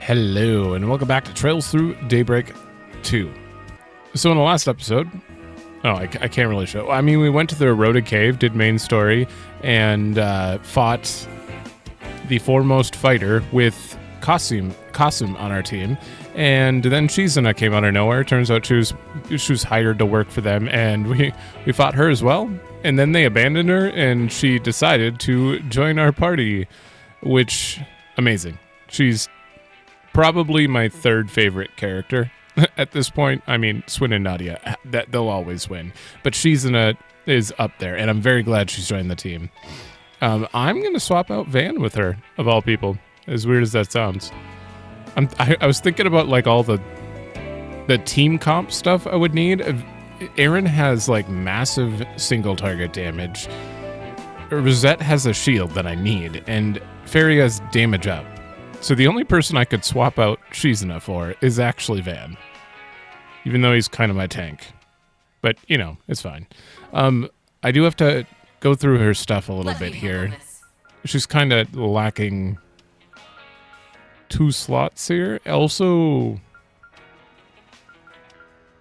Hello, and welcome back to Trails Through Daybreak 2. So in the last episode, I can't really show. I mean, we went to the eroded cave, did main story, and fought the foremost fighter with Qasim on our team. And then Shizuna came out of nowhere. Turns out she was hired to work for them, and we fought her as well. And then they abandoned her, and she decided to join our party, which, amazing. She's probably my third favorite character at this point. I mean, Swin and Nadia, that they'll always win. But Shizuna is up there, and I'm very glad she's joined the team. I'm going to swap out Van with her, of all people, as weird as that sounds. I was thinking about like all the team comp stuff I would need. Aaron has like massive single target damage. Rosette has a shield that I need, and Fairy has damage up. So the only person I could swap out Shizuna for is actually Van. Even though he's kind of my tank. But, you know, it's fine. I do have to go through her stuff a little bit here. She's kind of lacking 2 slots here. Also,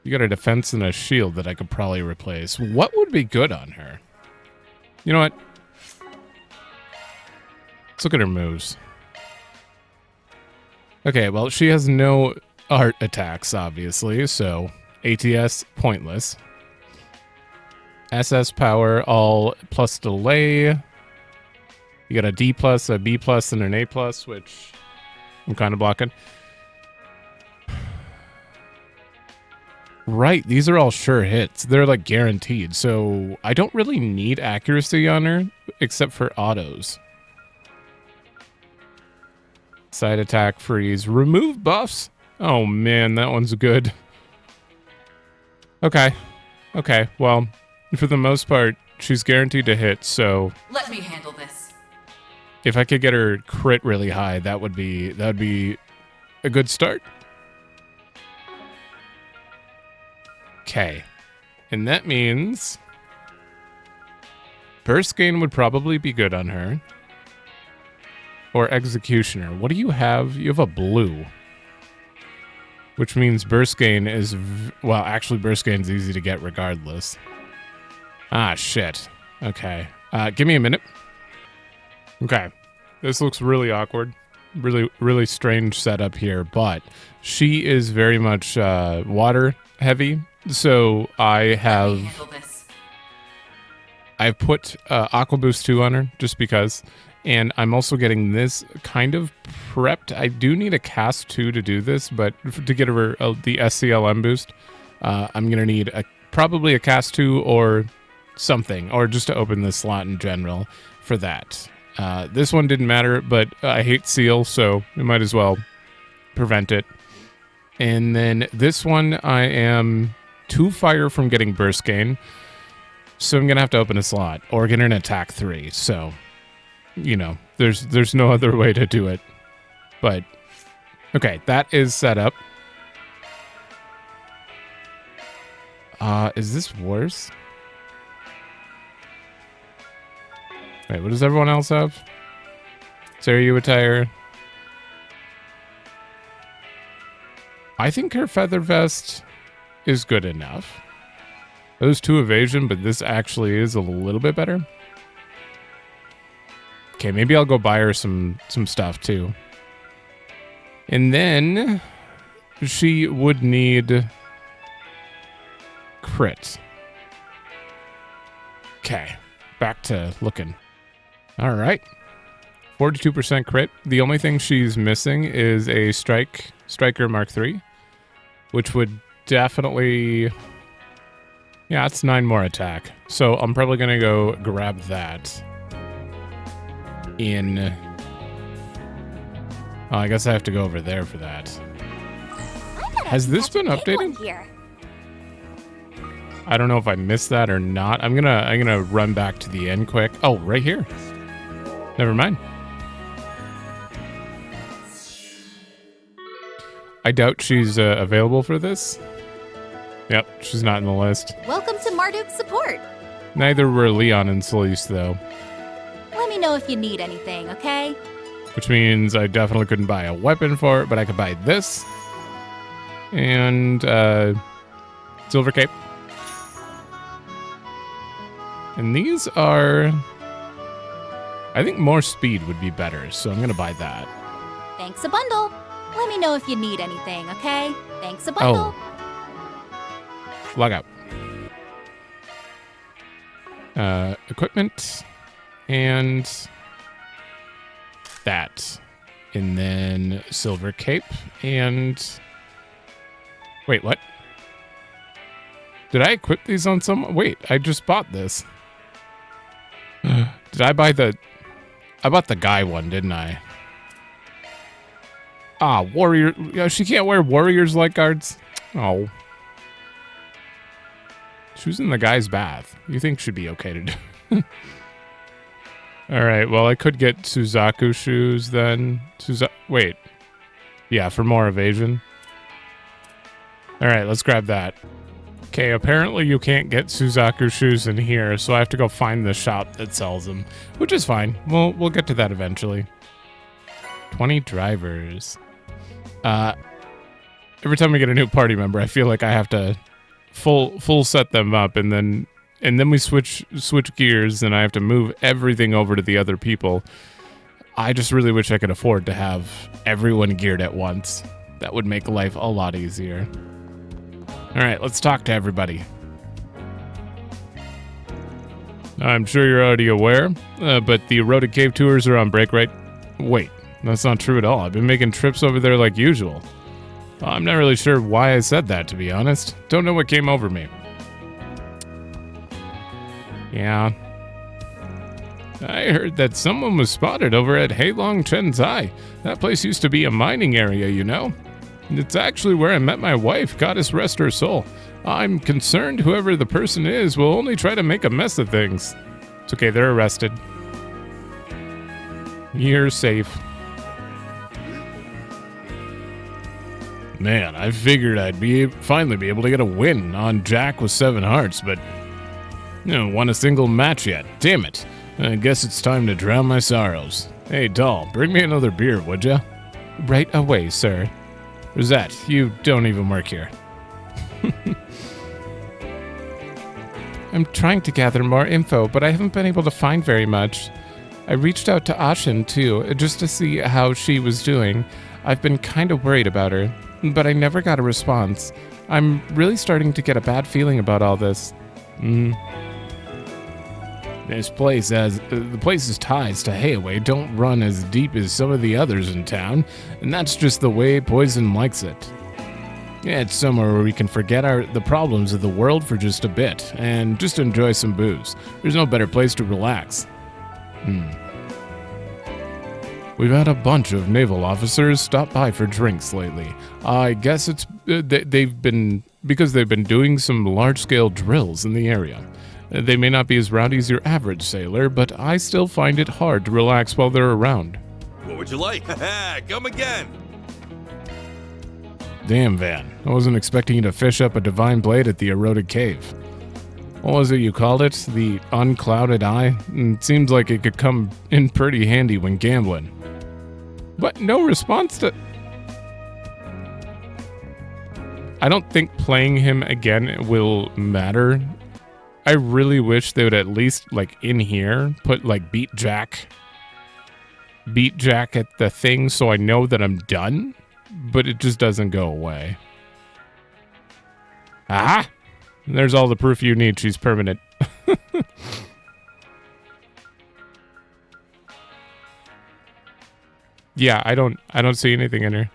you got a defense and a shield that I could probably replace. What would be good on her? You know what? Let's look at her moves. Okay, well, she has no art attacks, obviously, so ATS, pointless. SS power, all plus delay. You got a D+, a B+, and an A+, which I'm kind of blocking. Right, these are all sure hits. They're, like, guaranteed, so I don't really need accuracy on her, except for autos. Side attack, freeze, remove buffs. Oh man, that one's good. Okay, well, for the most part, she's guaranteed to hit, so let me handle this. If I could get her crit really high, that would be a good start. Okay, and that means burst gain would probably be good on her. Or Executioner. What do you have? You have a blue. Which means burst gain is... well, actually, burst gain is easy to get regardless. Ah, shit. Okay. Give me a minute. Okay. This looks really awkward. Really, really strange setup here. But she is very much water heavy. So I have... I've put Aqua Boost 2 on her, just because... And I'm also getting this kind of prepped. I do need a cast 2 to do this, but to get over the SCLM boost, I'm going to need probably a cast 2 or something, or just to open this slot in general for that. This one didn't matter, but I hate seal, so we might as well prevent it. And then this one, I am 2 fire from getting burst gain, so I'm going to have to open a slot or get an attack 3, so... You know, there's no other way to do it. But, okay, that is set up. Is this worse? Wait, what does everyone else have? Sarah, you attire. I think her feather vest is good enough. Those 2 evasion, but this actually is a little bit better. Okay, maybe I'll go buy her some stuff too. And then she would need crit. Okay, back to looking. All right. 42% crit. The only thing she's missing is a striker Mark III, which would definitely... yeah, it's 9 more attack. So I'm probably going to go grab that. I guess I have to go over there for that. Has this been updated? I don't know if I missed that or not. I'm gonna run back to the end quick. Oh, right here. Never mind. I doubt she's available for this. Yep, she's not in the list. Welcome to Marduk's support. Neither were Leon and Celeste, though. Let me know if you need anything, okay? which means I definitely couldn't buy a weapon for it, but I could buy this and silver cape. And these are, I think more speed would be better, so I'm gonna buy that. Thanks a bundle. Let me know if you need anything, okay? Thanks a bundle. Log out. Equipment and that. And then silver cape and... Wait, what? Did I equip these on some... Wait, I just bought this. Did I buy the... I bought the guy one, didn't I? Ah, warrior... She can't wear warriors like guards? Oh. She was in the guy's bath. You think she'd be okay to do? Alright, well, I could get Suzaku shoes then. Wait. Yeah, for more evasion. Alright, let's grab that. Okay, apparently you can't get Suzaku shoes in here, so I have to go find the shop that sells them. Which is fine. We'll get to that eventually. 20 drivers. Every time we get a new party member, I feel like I have to full set them up, and then we switch gears, and I have to move everything over to the other people. I just really wish I could afford to have everyone geared at once. That would make life a lot easier. All right, let's talk to everybody. I'm sure you're already aware, but the Eroded Cave tours are on break, right? Wait, that's not true at all. I've been making trips over there like usual. I'm not really sure why I said that, to be honest. Don't know what came over me. Yeah. I heard that someone was spotted over at Heilong Chenzai. That place used to be a mining area, you know? It's actually where I met my wife, goddess rest her soul. I'm concerned whoever the person is will only try to make a mess of things. It's okay, they're arrested. You're safe. Man, I figured I'd finally be able to get a win on Jack with 7 hearts, but won a single match yet. Damn it. I guess it's time to drown my sorrows. Hey, doll, bring me another beer, would ya? Right away, sir. Rosette, you don't even work here. I'm trying to gather more info, but I haven't been able to find very much. I reached out to Ashin, too, just to see how she was doing. I've been kind of worried about her, but I never got a response. I'm really starting to get a bad feeling about all this. This place the place's ties to Hayaway don't run as deep as some of the others in town, and that's just the way Poison likes it. It's somewhere where we can forget the problems of the world for just a bit, and just enjoy some booze. There's no better place to relax. We've had a bunch of naval officers stop by for drinks lately. I guess it's they've been doing some large-scale drills in the area. They may not be as rowdy as your average sailor, but I still find it hard to relax while they're around. What would you like? Come again! Damn, Van. I wasn't expecting you to fish up a divine blade at the Eroded Cave. What was it you called it? The Unclouded Eye? It seems like it could come in pretty handy when gambling. But no response to... I don't think playing him again will matter. I really wish they would at least, like, in here, put, like, beat Jack at the thing so I know that I'm done, but it just doesn't go away. Ah! There's all the proof you need. She's permanent. Yeah, I don't see anything in her.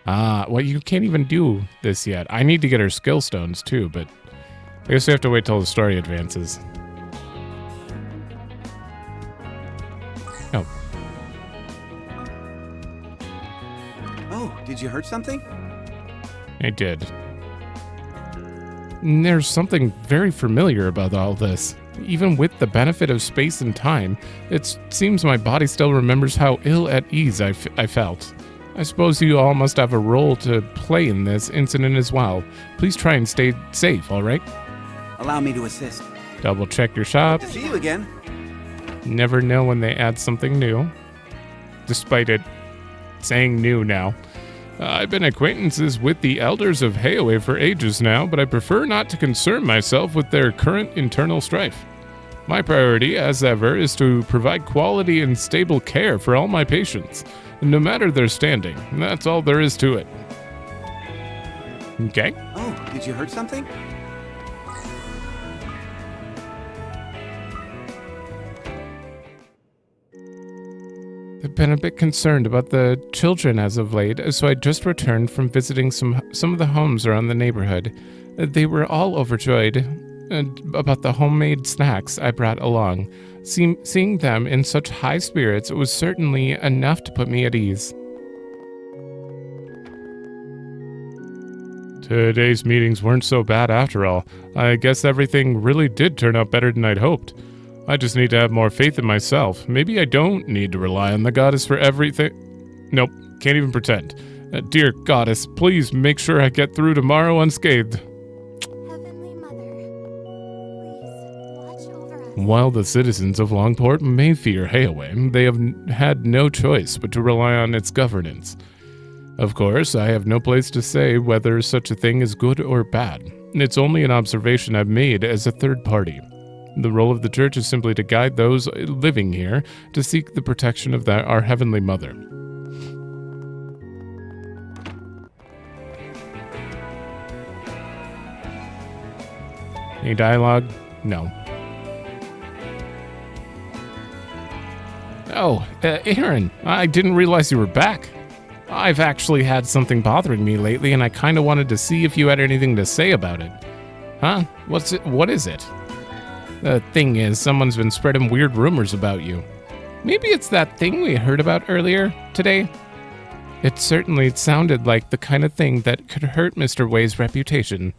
Well, you can't even do this yet. I need to get her skill stones, too, but... I guess we have to wait till the story advances. Oh. Oh, did you hurt something? I did. There's something very familiar about all this. Even with the benefit of space and time, it seems my body still remembers how ill at ease I felt. I suppose you all must have a role to play in this incident as well. Please try and stay safe, all right? Allow me to assist. Double check your shop. Good to see you again. Never know when they add something new. despite it saying new now. I've been acquaintances with the elders of Hayaway for ages now, but I prefer not to concern myself with their current internal strife. My priority, as ever, is to provide quality and stable care for all my patients, no matter their standing. That's all there is to it. Okay. Oh, did you hurt something? I've been a bit concerned about the children as of late, so I just returned from visiting some of the homes around the neighborhood. They were all overjoyed about the homemade snacks I brought along. Seeing them in such high spirits was certainly enough to put me at ease. Today's meetings weren't so bad after all. I guess everything really did turn out better than I'd hoped. I just need to have more faith in myself. Maybe I don't need to rely on the goddess for everything. Nope, can't even pretend. Dear goddess, please make sure I get through tomorrow unscathed. Heavenly Mother, please watch over us. While the citizens of Langport may fear Hayaway, they have had no choice but to rely on its governance. Of course, I have no place to say whether such a thing is good or bad. It's only an observation I've made as a third party. The role of the church is simply to guide those living here to seek the protection of our Heavenly Mother. Any dialogue? No. Oh, Aaron, I didn't realize you were back. I've actually had something bothering me lately, and I kind of wanted to see if you had anything to say about it. Huh? What is it? The thing is, someone's been spreading weird rumors about you. Maybe it's that thing we heard about earlier today? It certainly sounded like the kind of thing that could hurt Mr. Way's reputation.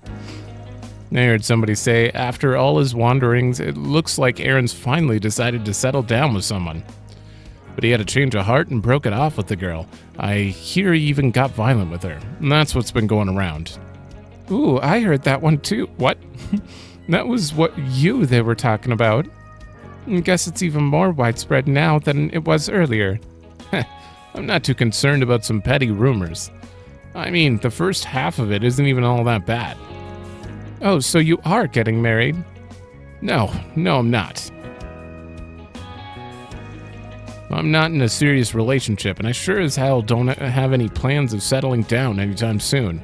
I heard somebody say, after all his wanderings, it looks like Aaron's finally decided to settle down with someone. But he had a change of heart and broke it off with the girl. I hear he even got violent with her, and that's what's been going around. Ooh, I heard that one too. What? That was what they were talking about. I guess it's even more widespread now than it was earlier. I'm not too concerned about some petty rumors. I mean, the first half of it isn't even all that bad. Oh, so you are getting married? No, I'm not. I'm not in a serious relationship, and I sure as hell don't have any plans of settling down anytime soon.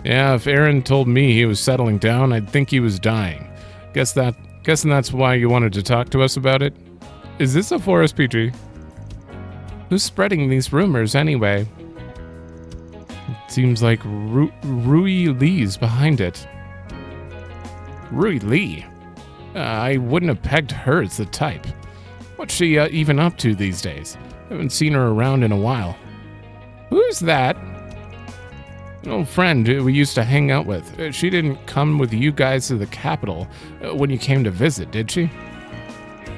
Yeah, if Aaron told me he was settling down, I'd think he was dying. Guessing that's why you wanted to talk to us about it? Is this a 4SPG? Who's spreading these rumors anyway? It seems like Rui Lee's behind it. Rui Lee? I wouldn't have pegged her as the type. What's she even up to these days? Haven't seen her around in a while. Who's that? An old friend we used to hang out with. She didn't come with you guys to the capital when you came to visit, did she?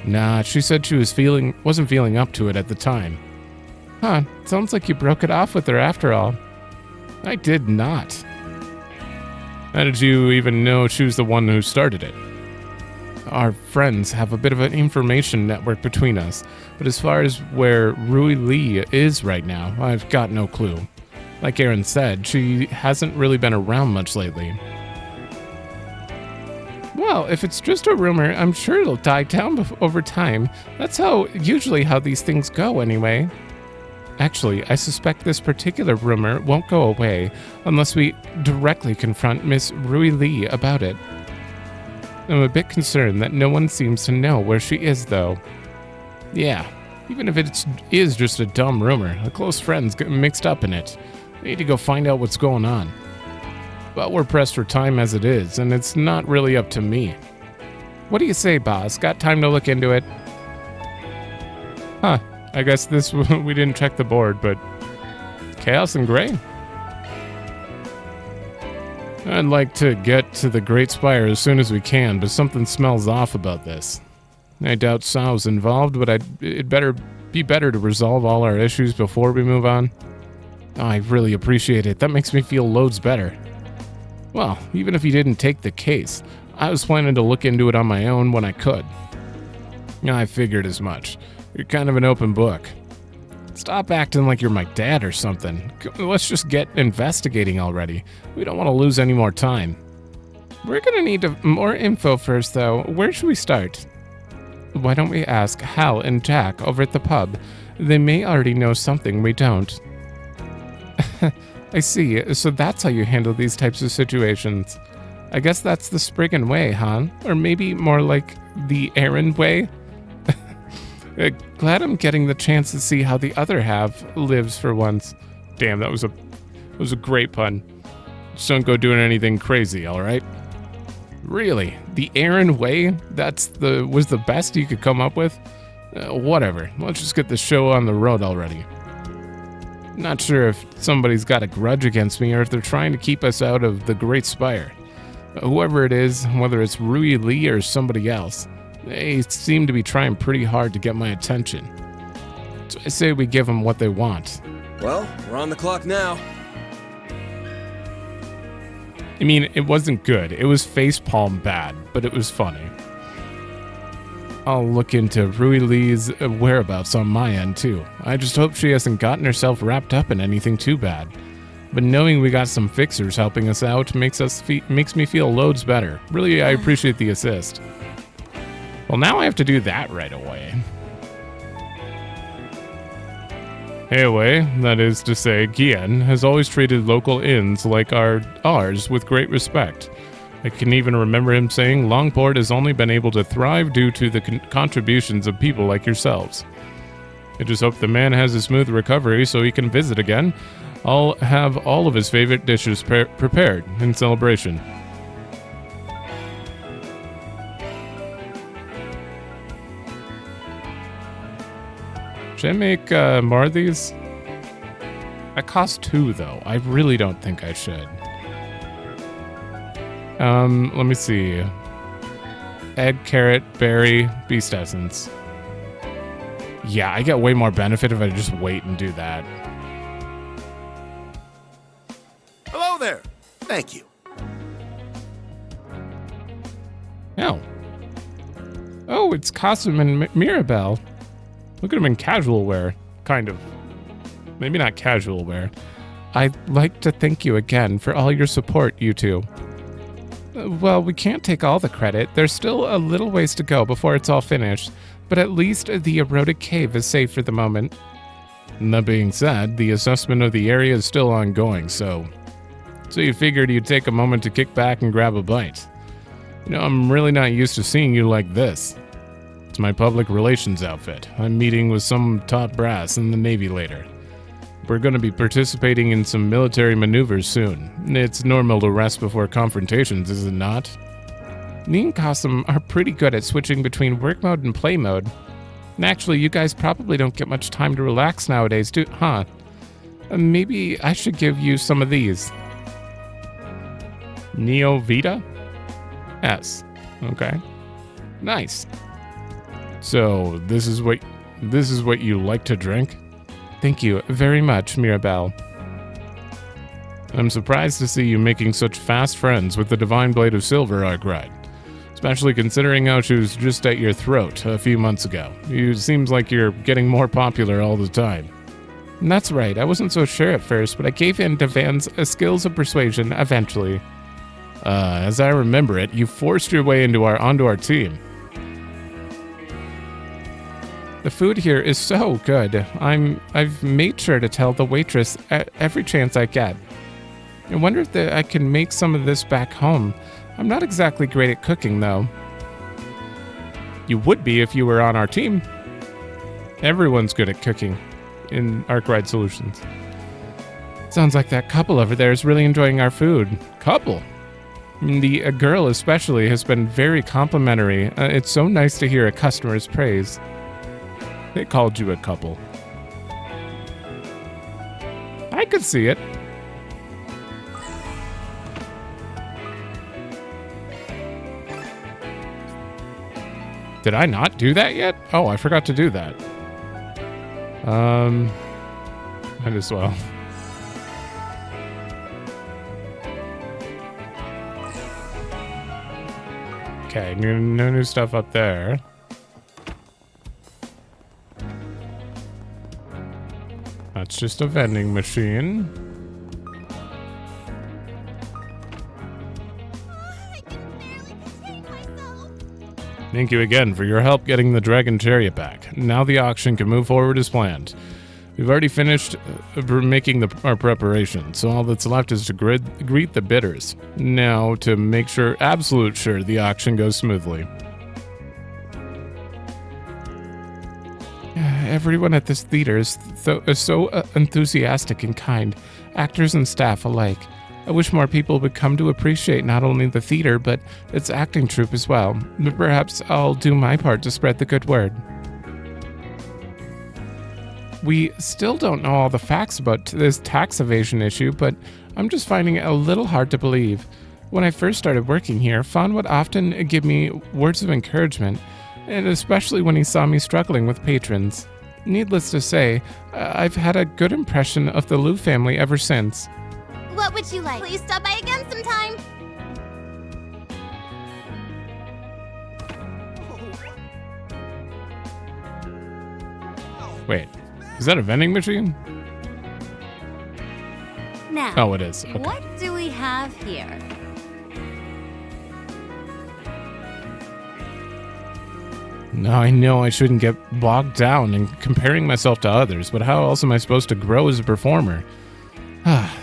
Nah, she said she wasn't feeling up to it at the time. Huh, sounds like you broke it off with her after all. I did not. How did you even know she was the one who started it? Our friends have a bit of an information network between us, but as far as where Rui Lee is right now, I've got no clue. Like Aaron said, she hasn't really been around much lately. Well, if it's just a rumor, I'm sure it'll die down over time. That's usually how these things go anyway. Actually, I suspect this particular rumor won't go away unless we directly confront Miss Rui Lee about it. I'm a bit concerned that no one seems to know where she is, though. Yeah, even if it is just a dumb rumor, the close friends get mixed up in it. I need to go find out what's going on. But we're pressed for time as it is, and it's not really up to me. What do you say, boss? Got time to look into it? Huh, I guess we didn't check the board, but Chaos and Gray? I'd like to get to the Great Spire as soon as we can, but something smells off about this. I doubt Sao's involved, but it'd be better to resolve all our issues before we move on. Oh, I really appreciate it. That makes me feel loads better. Well, even if you didn't take the case, I was planning to look into it on my own when I could. I figured as much. You're kind of an open book. Stop acting like you're my dad or something. Let's just get investigating already. We don't want to lose any more time. We're gonna need more info first, though. Where should we start? Why don't we ask Hal and Jack over at the pub? They may already know something we don't. I see. So that's how you handle these types of situations. I guess that's the Spriggan way, huh? Or maybe more like the Aaron way? Glad I'm getting the chance to see how the other half lives for once. Damn, that was a great pun. Just don't go doing anything crazy, all right? Really? The Aaron way? Was the best you could come up with? Whatever. Let's just get the show on the road already. Not sure if somebody's got a grudge against me or if they're trying to keep us out of the Great Spire. Whoever it is, whether it's Rui Lee or somebody else, they seem to be trying pretty hard to get my attention. So I say we give them what they want. Well, we're on the clock now. I mean, it wasn't good. It was facepalm bad, but it was funny. I'll look into Rui Lee's whereabouts on my end, too. I just hope she hasn't gotten herself wrapped up in anything too bad. But knowing we got some fixers helping us out makes me feel loads better. Really, I appreciate the assist. Well, now I have to do that right away. Anyway, that is to say, Gian has always treated local inns like ours with great respect. I can even remember him saying Langport has only been able to thrive due to the contributions of people like yourselves. I just hope the man has a smooth recovery so he can visit again. I'll have all of his favorite dishes prepared in celebration. Should I make more of these? That costs 2, though. I really don't think I should. Let me see. Egg, carrot, berry, beast essence. Yeah, I get way more benefit if I just wait and do that. Hello there. Thank you. Oh, it's Costume and Mirabelle. Look at him in casual wear. Kind of. Maybe not casual wear. I'd like to thank you again for all your support, you two. Well, we can't take all the credit. There's still a little ways to go before it's all finished, but at least the eroded cave is safe for the moment. And that being said, the assessment of the area is still ongoing, so you figured you'd take a moment to kick back and grab a bite. You know, I'm really not used to seeing you like this. It's my public relations outfit. I'm meeting with some top brass in the Navy later. We're going to be participating in some military maneuvers soon. It's normal to rest before confrontations, is it not? Me and Costume are pretty good at switching between work mode and play mode. And actually, you guys probably don't get much time to relax nowadays, huh? Maybe I should give you some of these. Neo Vita? S. Okay. Nice. So, this is what you like to drink? Thank you very much, Mirabelle. I'm surprised to see you making such fast friends with the Divine Blade of Silver, Arkride. Especially considering how she was just at your throat a few months ago. It seems like you're getting more popular all the time. And that's right, I wasn't so sure at first, but I gave in to Van's skills of persuasion eventually. As I remember it, you forced your way onto our team. The food here is so good. I've made sure to tell the waitress every chance I get. I wonder if I can make some of this back home. I'm not exactly great at cooking, though. You would be if you were on our team. Everyone's good at cooking in Arkride Solutions. Sounds like that couple over there is really enjoying our food. Couple? The girl especially has been very complimentary. It's so nice to hear a customer's praise. They called you a couple. I could see it. Did I not do that yet? Oh, I forgot to do that. Might as well. Okay, no new stuff up there. That's just a vending machine. I can barely contain myself. Thank you again for your help getting the Dragon Chariot back. Now the auction can move forward as planned. We've already finished making our preparations, so all that's left is to greet the bidders. Now, to make absolute sure the auction goes smoothly. Everyone at this theater is so enthusiastic and kind, actors and staff alike. I wish more people would come to appreciate not only the theater, but its acting troupe as well. But perhaps I'll do my part to spread the good word. We still don't know all the facts about this tax evasion issue, but I'm just finding it a little hard to believe. When I first started working here, Fawn would often give me words of encouragement, and especially when he saw me struggling with patrons. Needless to say, I've had a good impression of the Liu family ever since. What would you like? Please stop by again sometime. Wait, is that a vending machine? Now, Oh, it is. Okay. what do we have here? Now I know I shouldn't get bogged down in comparing myself to others, but how else am I supposed to grow as a performer?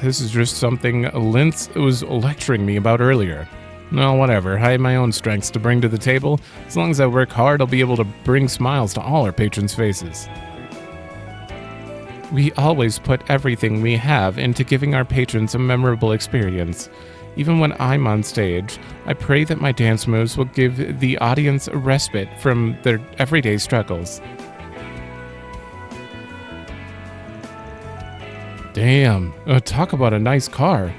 This is just something Linz was lecturing me about earlier. No, whatever. I have my own strengths to bring to the table. As long as I work hard, I'll be able to bring smiles to all our patrons' faces. We always put everything we have into giving our patrons a memorable experience. Even when I'm on stage, I pray that my dance moves will give the audience a respite from their everyday struggles. Damn, talk about a nice car.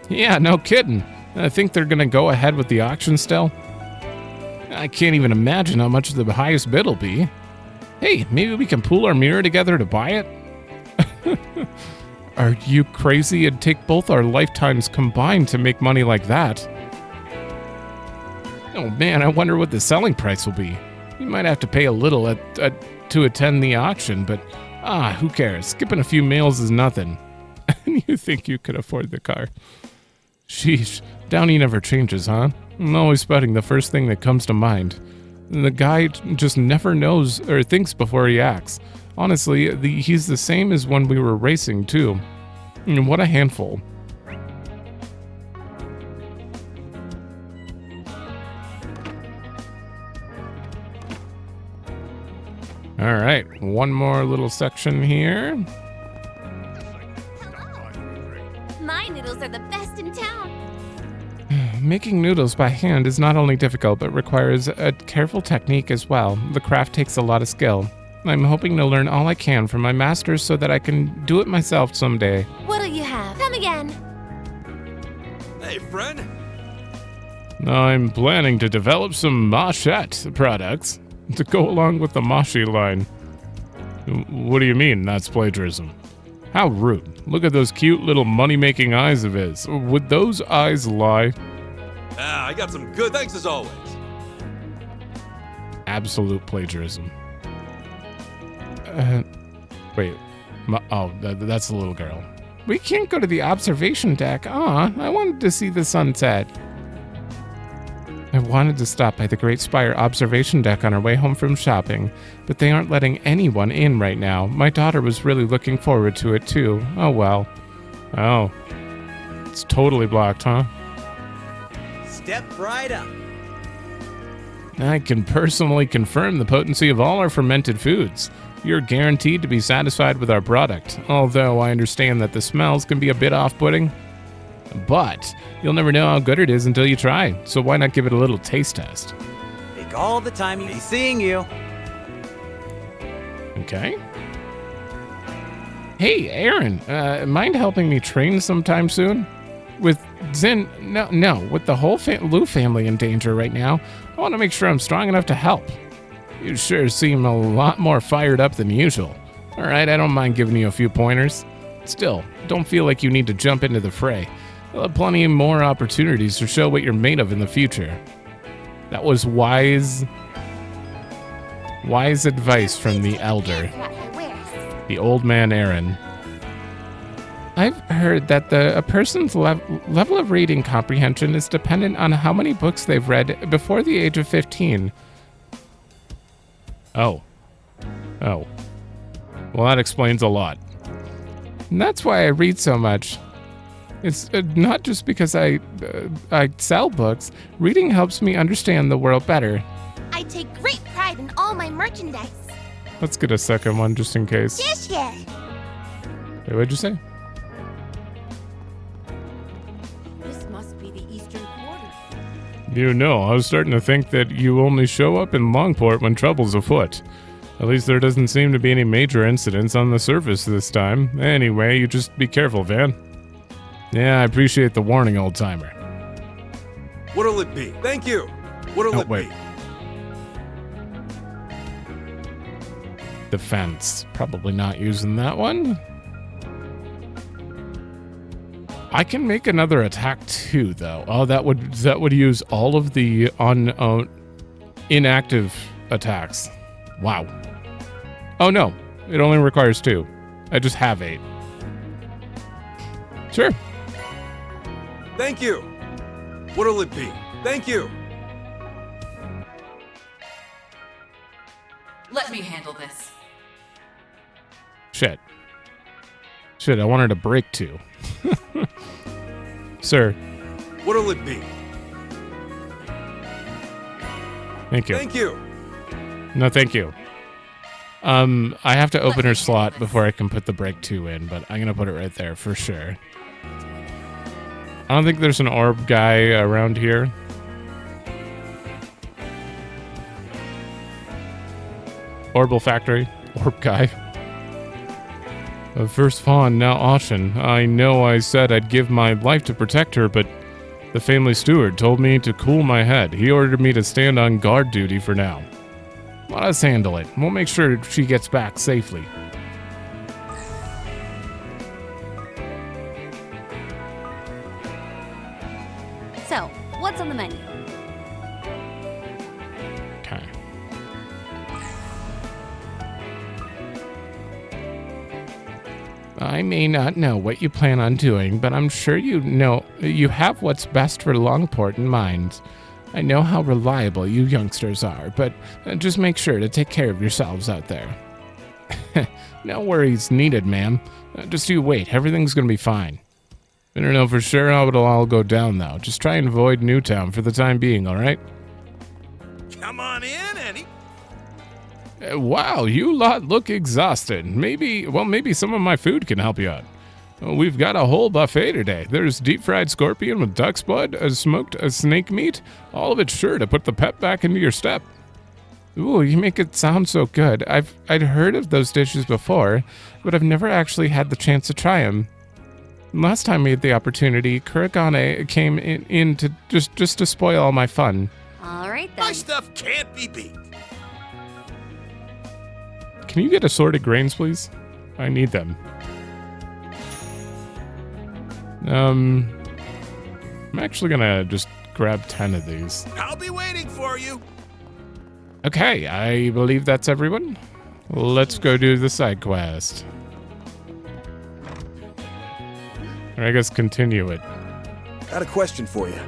Yeah, no kidding. I think they're gonna go ahead with the auction still. I can't even imagine how much the highest bid will be. Hey, maybe we can pool our mirror together to buy it? Are you crazy? It'd take both our lifetimes combined to make money like that. Oh man, I wonder what the selling price will be. You might have to pay a little to attend the auction, but who cares? Skipping a few meals is nothing. You think you could afford the car? Sheesh, Downey never changes, huh? I'm always spotting the first thing that comes to mind. The guy just never knows or thinks before he acts. Honestly, he's the same as when we were racing, too. And what a handful. All right, one more little section here. My noodles are the best in town. Making noodles by hand is not only difficult, but requires a careful technique as well. The craft takes a lot of skill. I'm hoping to learn all I can from my masters so that I can do it myself someday. What'll you have? Come again. Hey, friend. I'm planning to develop some Machette products to go along with the Mashi line. What do you mean that's plagiarism? How rude. Look at those cute little money-making eyes of his. Would those eyes lie? I got some good thanks as always. Absolute plagiarism. Wait. That's the little girl. We can't go to the observation deck. I wanted to see the sunset. I wanted to stop by the Great Spire observation deck on our way home from shopping, but they aren't letting anyone in right now. My daughter was really looking forward to it too. Oh well. Oh. It's totally blocked, huh? Step right up. I can personally confirm the potency of all our fermented foods. You're guaranteed to be satisfied with our product, although I understand that the smells can be a bit off-putting. But you'll never know how good it is until you try, so why not give it a little taste test? Take all the time you be seeing you. Okay. Hey, Aaron, mind helping me train sometime soon? With Zen, no, with the whole Liu family in danger right now, I want to make sure I'm strong enough to help. You sure seem a lot more fired up than usual. All right, I don't mind giving you a few pointers. Still, don't feel like you need to jump into the fray. You'll have plenty more opportunities to show what you're made of in the future. That was wise advice from the elder. The old man Aaron. I've heard that a person's level of reading comprehension is dependent on how many books they've read before the age of 15. Oh. Oh. Well, that explains a lot. And that's why I read so much. It's not just because I sell books. Reading helps me understand the world better. I take great pride in all my merchandise. Let's get a second one just in case. Yes, yeah. Wait, what'd you say? This must be the Eastern Quarter. You know, I was starting to think that you only show up in Langport when trouble's afoot. At least there doesn't seem to be any major incidents on the surface this time. Anyway, you just be careful, Van. Yeah, I appreciate the warning, old-timer. What'll it be? Thank you. What'll it wait. be? Defense. Probably not using that one. I can make another attack too, though. Oh, that would use all of the inactive attacks. Wow. Oh no, it only requires 2. I just have 8. Sure. Thank you. What'll it be? Thank you. Let me handle this. Shit, I wanted to break 2. Sir. What'll it be? Thank you. Thank you. No, thank you. I have to open her slot before I can put the break 2 in, but I'm gonna put it right there for sure. I don't think there's an orb guy around here. Orbital factory. Orb guy. First fawn, now Ashen. I know I said I'd give my life to protect her, but the family steward told me to cool my head. He ordered me to stand on guard duty for now. Let us handle it. We'll make sure she gets back safely. So, what's on the menu? Okay. I may not know what you plan on doing, but I'm sure you know you have what's best for Langport in mind. I know how reliable you youngsters are, but just make sure to take care of yourselves out there. No worries needed, ma'am. Just you wait. Everything's gonna be fine. I don't know for sure how it'll all go down, though. Just try and avoid Newtown for the time being, all right? Come on in, Annie. Wow, you lot look exhausted. Maybe some of my food can help you out. We've got a whole buffet today. There's deep-fried scorpion with duck's blood, smoked snake meat. All of it sure to put the pep back into your step. Ooh, you make it sound so good. I'd heard of those dishes before, but I've never actually had the chance to try them. Last time we had the opportunity, Kuragane came in to just to spoil all my fun. All right, then. My stuff can't be beat. Can you get assorted grains, please? I need them. I'm actually gonna just grab 10 of these. I'll be waiting for you. Okay, I believe that's everyone. Let's go do the side quest. Or I guess continue it. Got a question for you.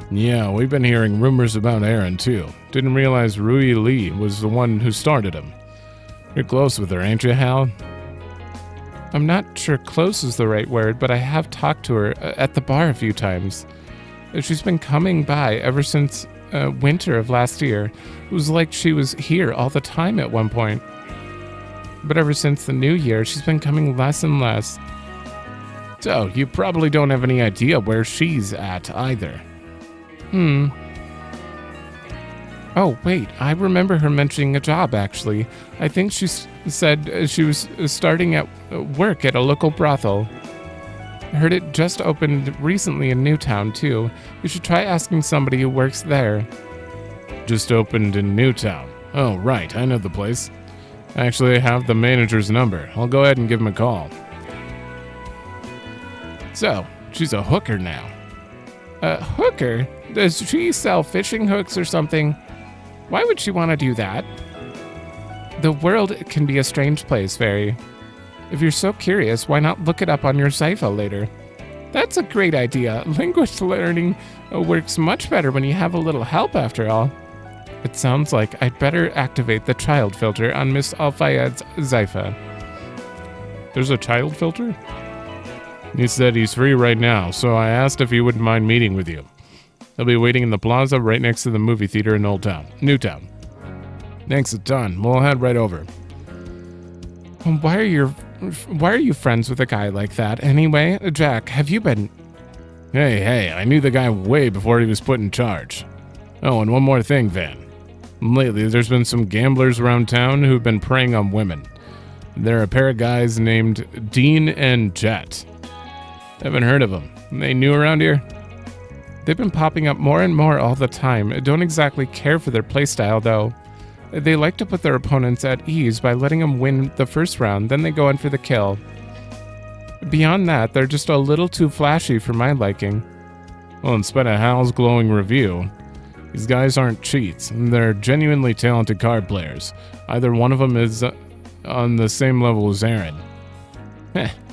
Yeah, we've been hearing rumors about Aaron, too. Didn't realize Rui Lee was the one who started him. You're close with her, ain't you, Hal? I'm not sure close is the right word, but I have talked to her at the bar a few times. She's been coming by ever since winter of last year. It was like she was here all the time at one point. But ever since the new year, she's been coming less and less. So, you probably don't have any idea where she's at either. Oh, wait, I remember her mentioning a job, actually. I think she said she was starting at work at a local brothel. I heard it just opened recently in Newtown, too. You should try asking somebody who works there. Just opened in Newtown. Oh, right, I know the place. I actually have the manager's number. I'll go ahead and give him a call. So, she's a hooker now. A hooker? Does she sell fishing hooks or something? Why would she want to do that? The world can be a strange place, Fairy. If you're so curious, why not look it up on your Zypha later? That's a great idea. Language learning works much better when you have a little help, after all. It sounds like I'd better activate the child filter on Miss Al-Fayed's Zypha. There's a child filter? He said he's free right now, so I asked if he wouldn't mind meeting with you. He'll be waiting in the plaza right next to the movie theater in Newtown. Thanks a ton. We'll head right over. Why are you friends with a guy like that anyway? Jack, have you been... Hey, I knew the guy way before he was put in charge. Oh, and one more thing, Van. Lately, there's been some gamblers around town who've been preying on women. They're a pair of guys named Dean and Jet. Haven't heard of them. They new around here? They've been popping up more and more all the time. I don't exactly care for their playstyle, though. They like to put their opponents at ease by letting them win the first round, then they go in for the kill. Beyond that, they're just a little too flashy for my liking. Well, in spite of Hal's glowing review, these guys aren't cheats. They're genuinely talented card players. Either one of them is on the same level as Aaron.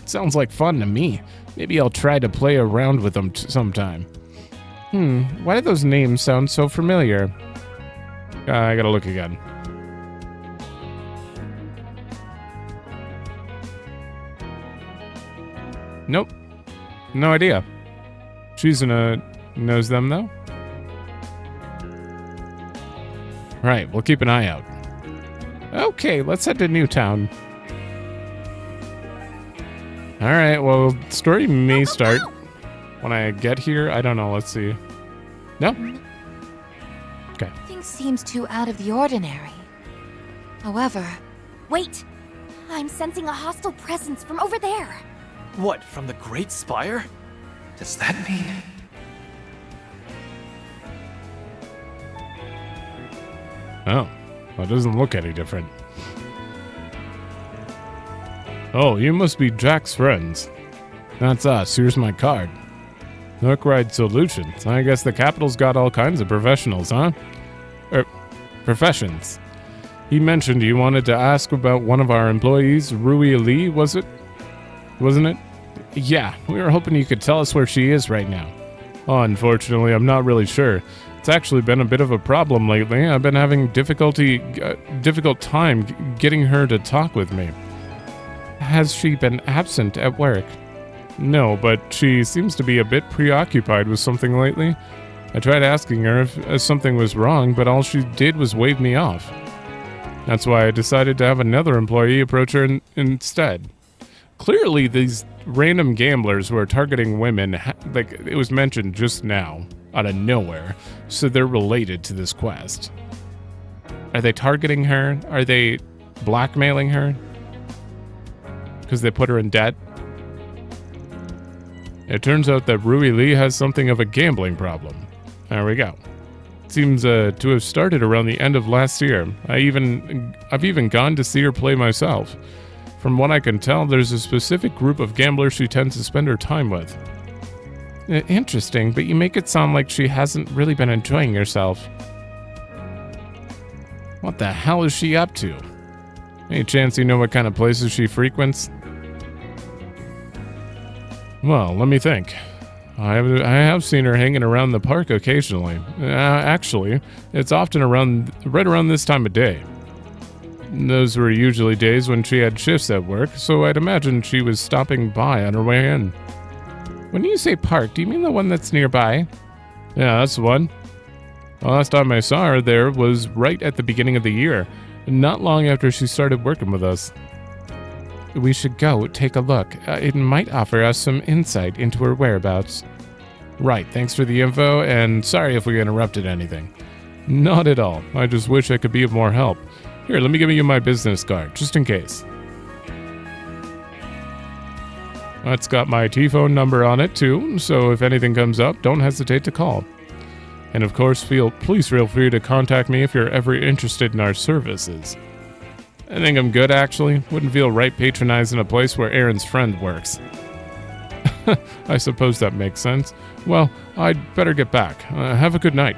Sounds like fun to me. Maybe I'll try to play around with them sometime. Why do those names sound so familiar? I gotta look again. Nope. No idea. Shizuna knows them, though. Right, we'll keep an eye out. Okay, let's head to Newtown. Alright, well, story may start when I get here. I don't know, let's see. No? Okay. Nothing seems too out of the ordinary. However... Wait! I'm sensing a hostile presence from over there. What, from the Great Spire? Does that mean... Oh, well, it doesn't look any different. Oh, you must be Jack's friends. That's us. Here's my card. Arkride Solutions. I guess the capital's got all kinds of professionals, huh? Professions. He mentioned you wanted to ask about one of our employees, Rui Lee, was it? Wasn't it? Yeah, we were hoping you could tell us where she is right now. Oh, unfortunately, I'm not really sure. It's actually been a bit of a problem lately. I've been having difficult time getting her to talk with me. Has she been absent at work? No, but she seems to be a bit preoccupied with something lately. I tried asking her if something was wrong, but all she did was wave me off. That's why I decided to have another employee approach her instead. Clearly, these random gamblers who are targeting women, like it was mentioned just now, out of nowhere, so they're related to this quest. Are they targeting her? Are they blackmailing her? Because they put her in debt? It turns out that Rui Lee has something of a gambling problem. There we go. It seems to have started around the end of last year. I've even gone to see her play myself. From what I can tell, there's a specific group of gamblers she tends to spend her time with. Interesting, but you make it sound like she hasn't really been enjoying herself. What the hell is she up to? Any chance you know what kind of places she frequents? Well, let me think. I have seen her hanging around the park occasionally. Actually, it's often right around this time of day. Those were usually days when she had shifts at work, so I'd imagine she was stopping by on her way in. When you say park, do you mean the one that's nearby? Yeah, that's the one. The last time I saw her there was right at the beginning of the year, not long after she started working with us. We should go take a look. It might offer us some insight into her whereabouts. Right, thanks for the info, and sorry if we interrupted anything. Not at all. I just wish I could be of more help. Here, let me give you my business card, just in case. It's got my T-phone number on it, too, so if anything comes up, don't hesitate to call. And of course, please feel free to contact me if you're ever interested in our services. I think I'm good, actually. Wouldn't feel right patronizing a place where Aaron's friend works. I suppose that makes sense. Well, I'd better get back. Have a good night.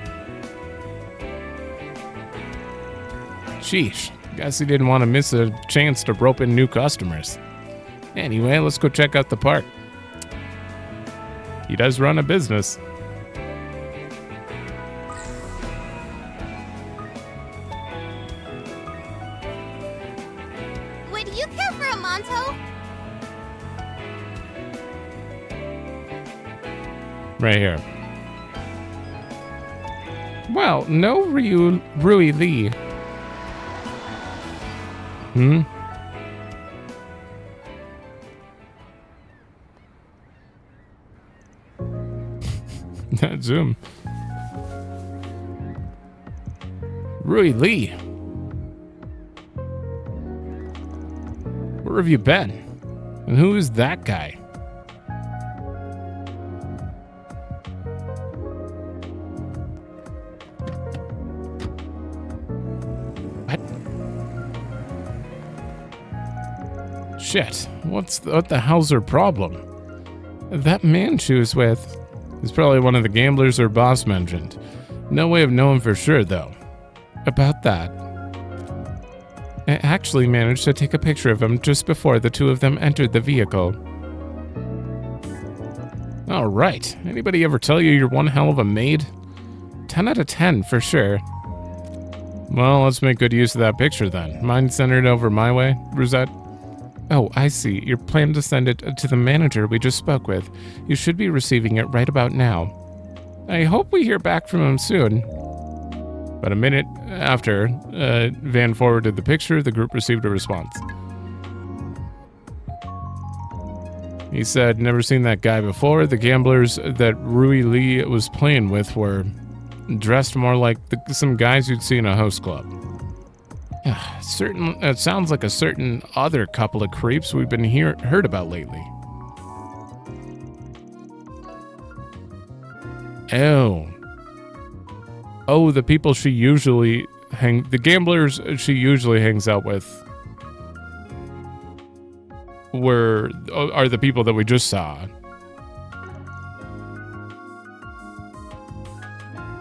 Sheesh, Guess he didn't want to miss a chance to rope in new customers. Anyway, let's go check out the park. He does run a business. Would you care for a Monto? Right here. Well, no Rui Lee. Zoom. Rui Lee. Where have you been? And who is that guy? What? Shit. What the hell's her problem? That man she was with. He's probably one of the gamblers her boss mentioned. No way of knowing for sure, though. About that. I actually managed to take a picture of him just before the two of them entered the vehicle. All right. Anybody ever tell you you're one hell of a maid? 10 out of 10, for sure. Well, let's make good use of that picture, then. Mind centered over my way, Rosette? Oh, I see. You're planning to send it to the manager we just spoke with. You should be receiving it right about now. I hope we hear back from him soon. But a minute after Van forwarded the picture, the group received a response. He said, never seen that guy before. The gamblers that Rui Lee was playing with were dressed more like some guys you'd see in a host club. It sounds like a certain other couple of creeps we've been heard about lately. Oh, the people she usually the gamblers she usually hangs out with are the people that we just saw.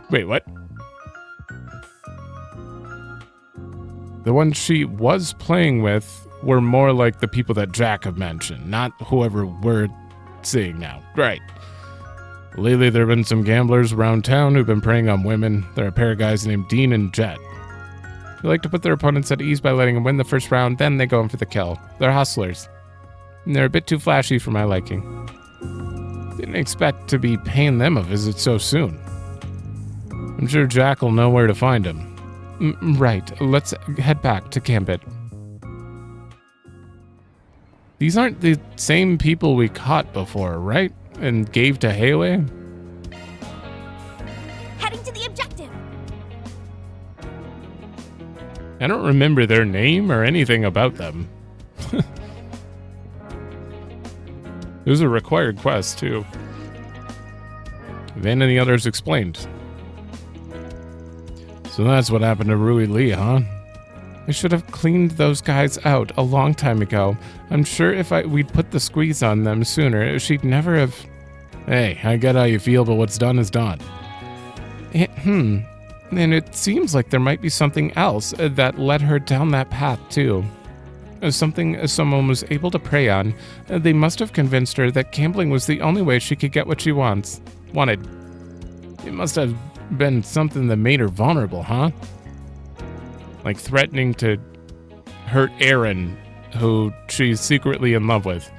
Wait, what? The ones she was playing with were more like the people that Jack have mentioned, not whoever we're seeing now. Right. Lately, there have been some gamblers around town who've been preying on women. There are a pair of guys named Dean and Jet. They like to put their opponents at ease by letting them win the first round, then they go in for the kill. They're hustlers. And they're a bit too flashy for my liking. Didn't expect to be paying them a visit so soon. I'm sure Jack will know where to find him. Right, let's head back to Gambit. These aren't the same people we caught before, right? And gave to Hayway? Heading to the objective. I don't remember their name or anything about them. It was a required quest, too. Van and the others explained. So that's what happened to Rui Lee, huh? I should have cleaned those guys out a long time ago. I'm sure if we'd put the squeeze on them sooner, she'd never have... Hey, I get how you feel, but what's done is done. And it seems like there might be something else that led her down that path, too. Something someone was able to prey on. They must have convinced her that gambling was the only way she could get what she wanted. It must have been something that made her vulnerable, huh? Like threatening to hurt Aaron, who she's secretly in love with.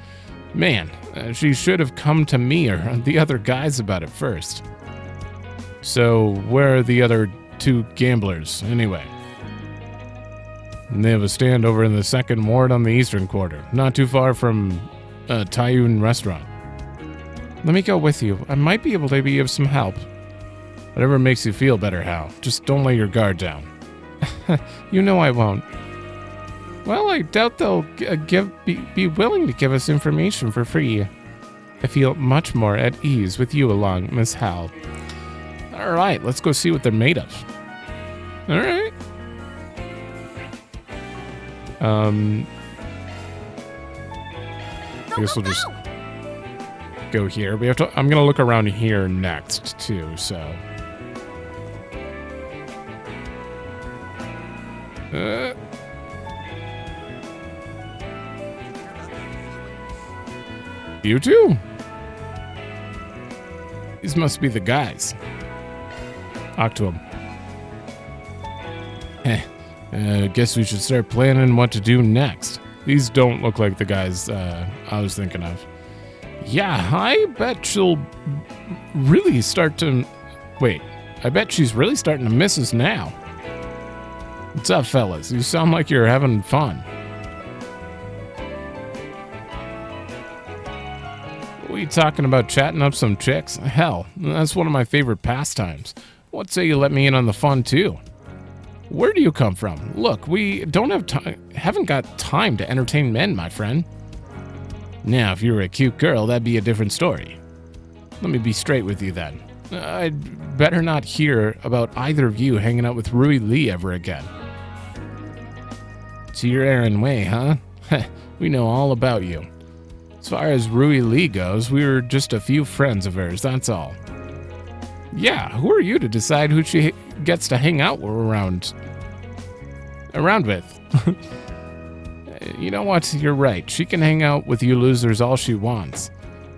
Man, she should have come to me or the other guys about it first. So, where are the other two gamblers, anyway? And they have a stand over in the second ward on the eastern quarter, not too far from Tayun restaurant. Let me go with you. I might be able to be of some help. Whatever makes you feel better, Hal. Just don't let your guard down. You know I won't. Well, I doubt they'll be willing to give us information for free. I feel much more at ease with you along, Miss Hal. All right, let's go see what they're made of. All right. I guess we'll just go here. I'm gonna look around here next too. So. You two? These must be the guys. Talk to him. Guess we should start planning what to do next. These don't look like the guys I was thinking of. Yeah, I bet she'll really start to... Wait, I bet she's really starting to miss us now. What's up, fellas? You sound like you're having fun. What are you talking about, chatting up some chicks? Hell, that's one of my favorite pastimes. What say you let me in on the fun, too? Where do you come from? Look, we don't have time, haven't got time to entertain men, my friend. Now, if you were a cute girl, that'd be a different story. Let me be straight with you then. I'd better not hear about either of you hanging out with Rui Lee ever again. It's your errand way, huh? We know all about you. As far as Rui Lee goes, we were just a few friends of hers, that's all. Yeah, who are you to decide who she gets to hang out around with? You know what? You're right. She can hang out with you losers all she wants.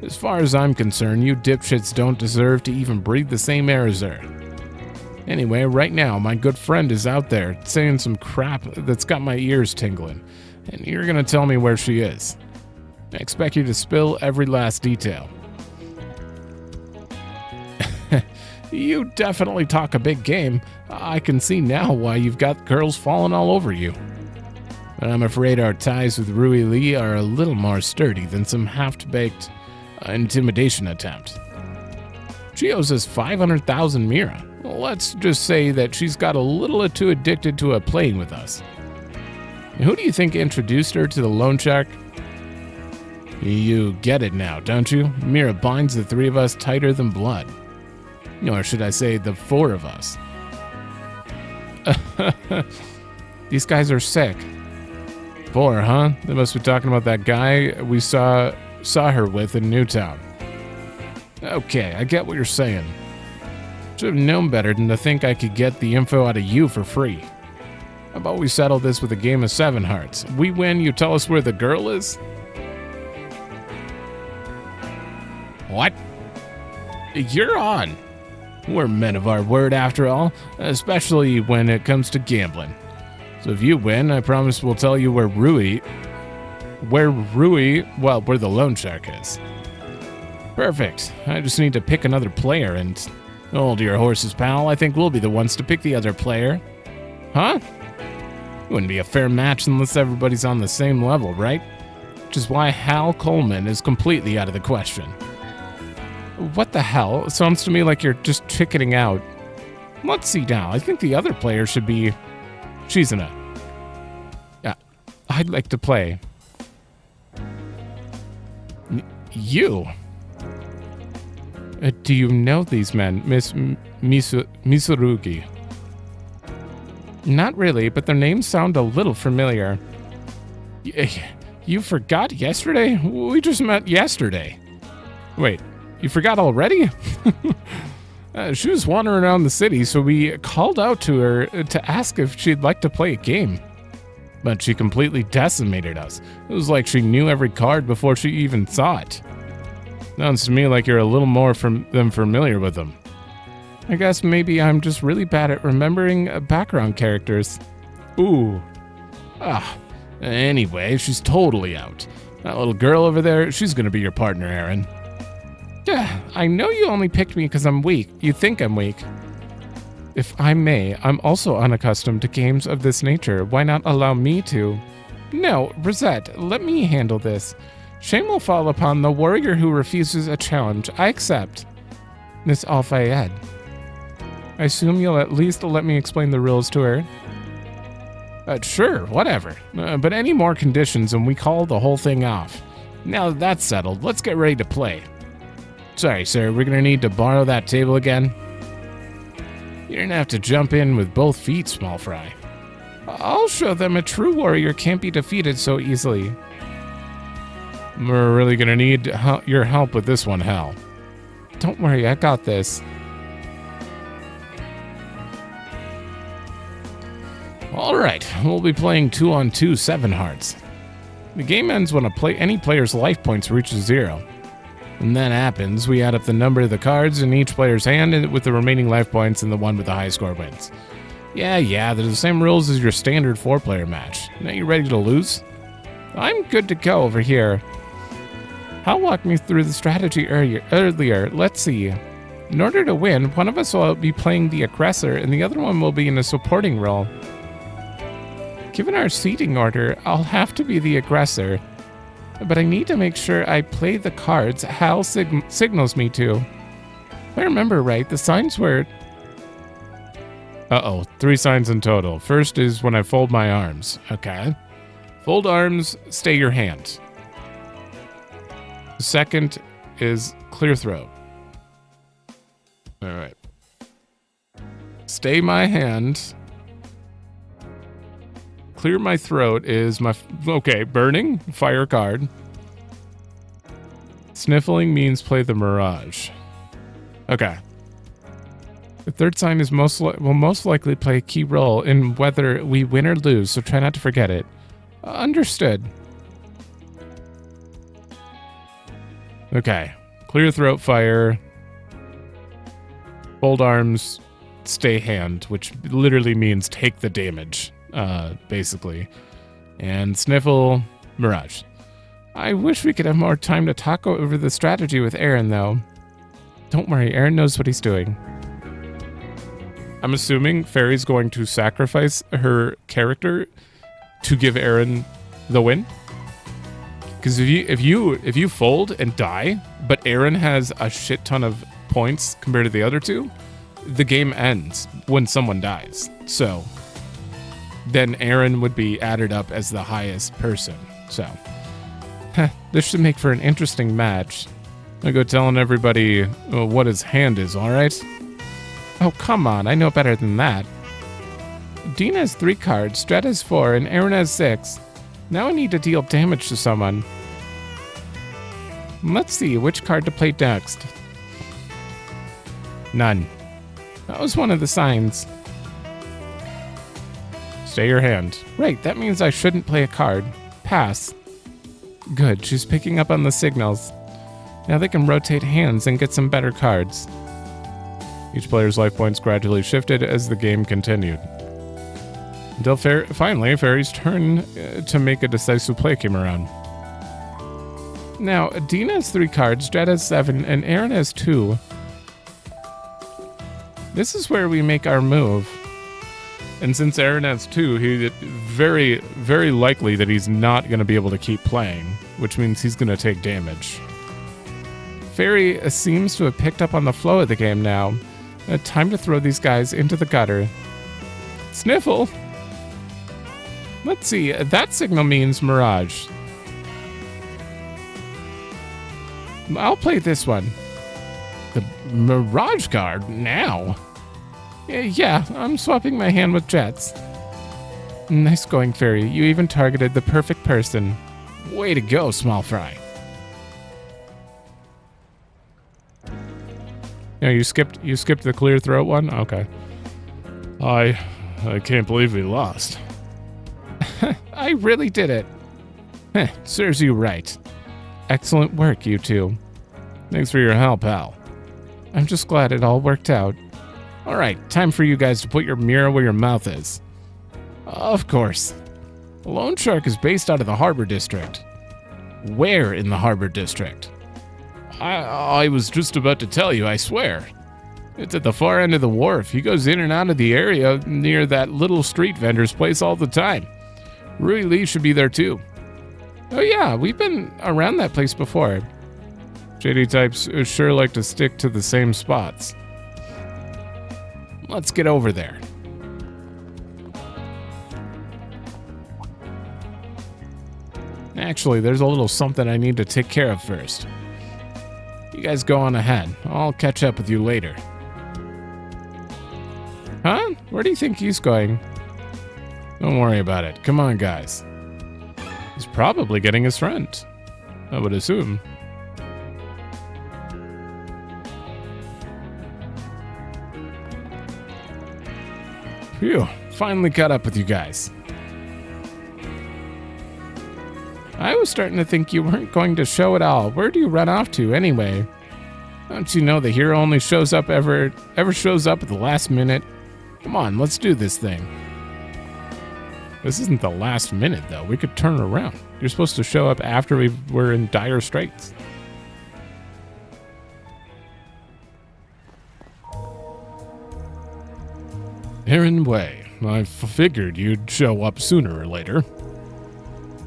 As far as I'm concerned, you dipshits don't deserve to even breathe the same air as her. Anyway, right now, my good friend is out there saying some crap that's got my ears tingling, and you're gonna tell me where she is. I expect you to spill every last detail. You definitely talk a big game. I can see now why you've got girls falling all over you. But I'm afraid our ties with Rui Lee are a little more sturdy than some half-baked intimidation attempt. She owes us 500,000 mira. Let's just say that she's got a little too addicted to playing with us. And who do you think introduced her to the loan shark? You get it now, don't you? Mira binds the three of us tighter than blood. Or should I say, the four of us. These guys are sick. Four, huh? They must be talking about that guy we saw her with in Newtown. Okay, I get what you're saying. Should have known better than to think I could get the info out of you for free. How about we settle this with a game of 7 hearts? We win, you tell us where the girl is? What? You're on. We're men of our word after all, especially when it comes to gambling. So if you win, I promise we'll tell you where the loan shark is. Perfect. I just need to pick another player and... Hold your horses, pal. I think we'll be the ones to pick the other player. Huh? It wouldn't be a fair match unless everybody's on the same level, right? Which is why Hal Coleman is completely out of the question. What the hell? It sounds to me like you're just chickening out. Let's see now. I think the other player should be... Shizuna. Yeah, I'd like to play. You? Do you know these men, Miss Misurugi? Not really, but their names sound a little familiar. You forgot yesterday? We just met yesterday. Wait. You forgot already? She was wandering around the city, so we called out to her to ask if she'd like to play a game. But she completely decimated us. It was like she knew every card before she even saw it. Sounds to me like you're a little more than familiar with them. I guess maybe I'm just really bad at remembering background characters. Ooh. Anyway, she's totally out. That little girl over there, she's gonna be your partner, Aaron. Yeah, I know you only picked me because I'm weak. You think I'm weak. If I may, I'm also unaccustomed to games of this nature. Why not allow me to? No, Rosette, let me handle this. Shame will fall upon the warrior who refuses a challenge. I accept. Miss Al-Fayed. I assume you'll at least let me explain the rules to her. Sure, whatever. But any more conditions and we call the whole thing off. Now that that's settled, let's get ready to play. Sorry, sir, we're gonna need to borrow that table again. You're gonna have to jump in with both feet, small fry. I'll show them a true warrior can't be defeated so easily. We're really gonna need your help with this one, Hal. Don't worry, I got this. Alright, we'll be playing 2-on-2 7 hearts. The game ends when any player's life points reaches 0. When that happens, we add up the number of the cards in each player's hand and with the remaining life points, and the one with the high score wins. Yeah, they're the same rules as your standard 4-player match. Now you ready to lose? I'm good to go over here. I'll walk me through the strategy earlier. Let's see. In order to win, one of us will be playing the aggressor and the other one will be in a supporting role. Given our seating order, I'll have to be the aggressor. But I need to make sure I play the cards Hal signals me to. If I remember right, the signs were... 3 signs in total. First is when I fold my arms. Okay. Fold arms, stay your hand. The second is clear throat. All right. Stay my hand. Clear my throat is my... Okay, burning, fire card. Sniffling means play the mirage. Okay. The third sign is will most likely play a key role in whether we win or lose, so try not to forget it. Understood. Okay. Clear throat, fire. Fold arms, stay hand, which literally means take the damage. Basically. And sniffle, mirage. I wish we could have more time to talk over the strategy with Aaron, though. Don't worry, Aaron knows what he's doing. I'm assuming Fairy's going to sacrifice her character to give Aaron the win. Because if you fold and die, but Aaron has a shit ton of points compared to the other two, the game ends when someone dies. So then Aaron would be added up as the highest person. So, this should make for an interesting match. I'll go telling everybody what his hand is, alright? Oh, come on, I know better than that. Dean has 3 cards, Strat has 4, and Aaron has 6. Now I need to deal damage to someone. Let's see which card to play next. None. That was one of the signs. Stay your hand. Right, that means I shouldn't play a card. Pass. Good, she's picking up on the signals. Now they can rotate hands and get some better cards. Each player's life points gradually shifted as the game continued. Until finally, Fairy's turn to make a decisive play came around. Now, Dean has 3 cards, Dred has 7, and Aaron has 2. This is where we make our move. And since Aaron has 2, he's very, very likely that he's not going to be able to keep playing, which means he's going to take damage. Fairy seems to have picked up on the flow of the game now. Time to throw these guys into the gutter. Sniffle! Let's see, that signal means Mirage. I'll play this one. The Mirage card now? Yeah, I'm swapping my hand with Jets. Nice going, Fairy. You even targeted the perfect person. Way to go, Small Fry. No, you skipped the clear throat one? Okay. I can't believe we lost. I really did it. Serves you right. Excellent work, you two. Thanks for your help, pal. I'm just glad it all worked out. Alright, time for you guys to put your mirror where your mouth is. Of course. The Lone Shark is based out of the Harbor District. Where in the Harbor District? I was just about to tell you, I swear. It's at the far end of the wharf. He goes in and out of the area near that little street vendor's place all the time. Rui Lee should be there too. Oh yeah, we've been around that place before. JD types sure like to stick to the same spots. Let's get over there. Actually, there's a little something I need to take care of first. You guys go on ahead. I'll catch up with you later. Huh? Where do you think he's going? Don't worry about it. Come on, guys. He's probably getting his friend. I would assume. Phew, finally caught up with you guys. I was starting to think you weren't going to show at all. Where do you run off to, anyway? Don't you know the hero only shows up ever shows up at the last minute? Come on, let's do this thing. This isn't the last minute, though. We could turn around. You're supposed to show up after we're in dire straits. Aaron Way. I figured you'd show up sooner or later.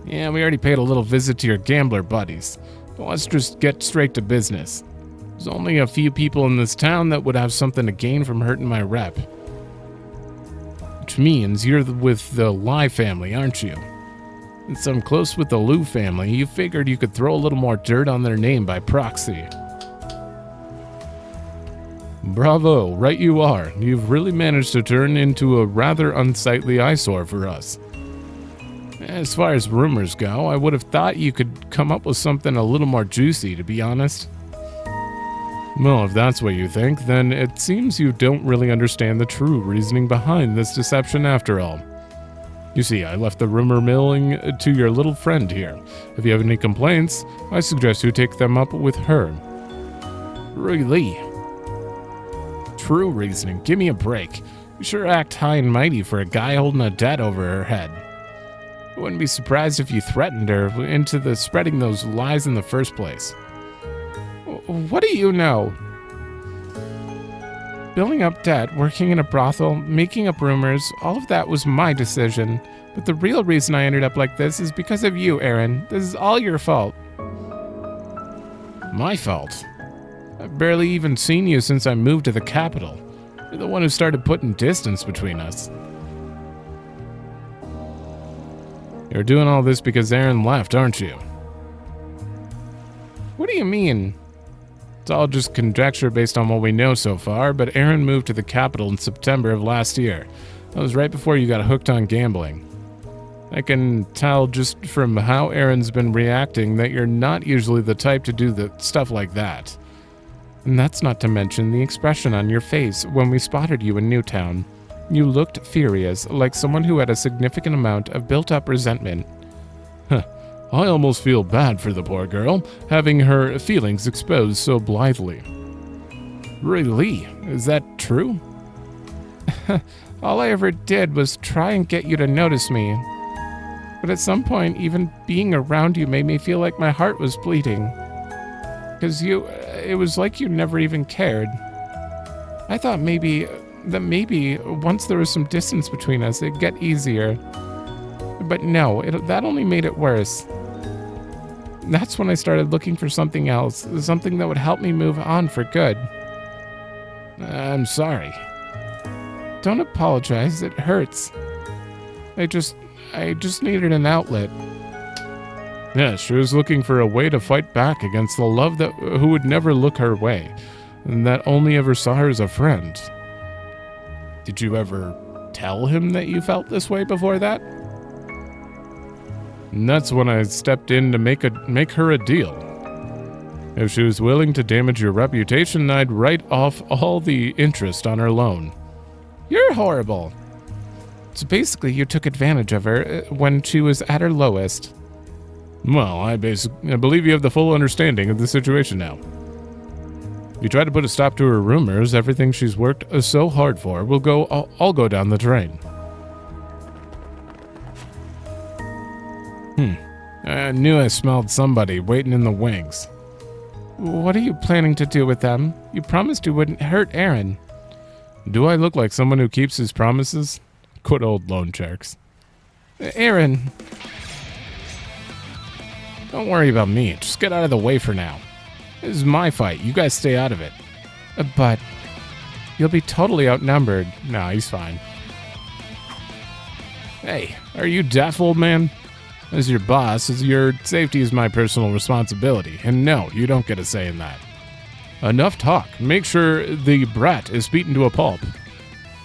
Yeah, we already paid a little visit to your gambler buddies. But let's just get straight to business. There's only a few people in this town that would have something to gain from hurting my rep. Which means you're with the Lai family, aren't you? Since I'm close with the Liu family, you figured you could throw a little more dirt on their name by proxy. Bravo, right you are. You've really managed to turn into a rather unsightly eyesore for us. As far as rumors go, I would have thought you could come up with something a little more juicy, to be honest. Well, if that's what you think, then it seems you don't really understand the true reasoning behind this deception after all. You see, I left the rumor milling to your little friend here. If you have any complaints, I suggest you take them up with her. Really? True reasoning, give me a break. You sure act high and mighty for a guy holding a debt over her head. I wouldn't be surprised if you threatened her into spreading those lies in the first place. What do you know? Building up debt, working in a brothel, making up rumors, all of that was my decision. But the real reason I ended up like this is because of you, Aaron. This is all your fault. My fault? I've barely even seen you since I moved to the capital. You're the one who started putting distance between us. You're doing all this because Aaron left, aren't you? What do you mean? It's all just conjecture based on what we know so far, but Aaron moved to the capital in September of last year. That was right before you got hooked on gambling. I can tell just from how Aaron's been reacting that you're not usually the type to do the stuff like that. And that's not to mention the expression on your face when we spotted you in Newtown. You looked furious, like someone who had a significant amount of built-up resentment. Huh. I almost feel bad for the poor girl, having her feelings exposed so blithely. Really? Is that true? All I ever did was try and get you to notice me. But at some point, even being around you made me feel like my heart was bleeding. Because it was like you never even cared. I thought maybe once there was some distance between us, it'd get easier. But no, that only made it worse. That's when I started looking for something else, something that would help me move on for good. I'm sorry. Don't apologize, it hurts. I just needed an outlet. Yeah, she was looking for a way to fight back against the love who would never look her way, and that only ever saw her as a friend. Did you ever tell him that you felt this way before that? And that's when I stepped in to make her a deal. If she was willing to damage your reputation, I'd write off all the interest on her loan. You're horrible. So basically, you took advantage of her when she was at her lowest. Well, I believe you have the full understanding of the situation now. You try to put a stop to her rumors, everything she's worked so hard for will all go down the drain. I knew I smelled somebody waiting in the wings. What are you planning to do with them? You promised you wouldn't hurt Aaron. Do I look like someone who keeps his promises? Good old loan sharks. Aaron. Don't worry about me. Just get out of the way for now. This is my fight. You guys stay out of it. But you'll be totally outnumbered. Nah, he's fine. Hey, are you deaf, old man? As your boss, your safety is my personal responsibility. And no, you don't get a say in that. Enough talk. Make sure the brat is beaten to a pulp.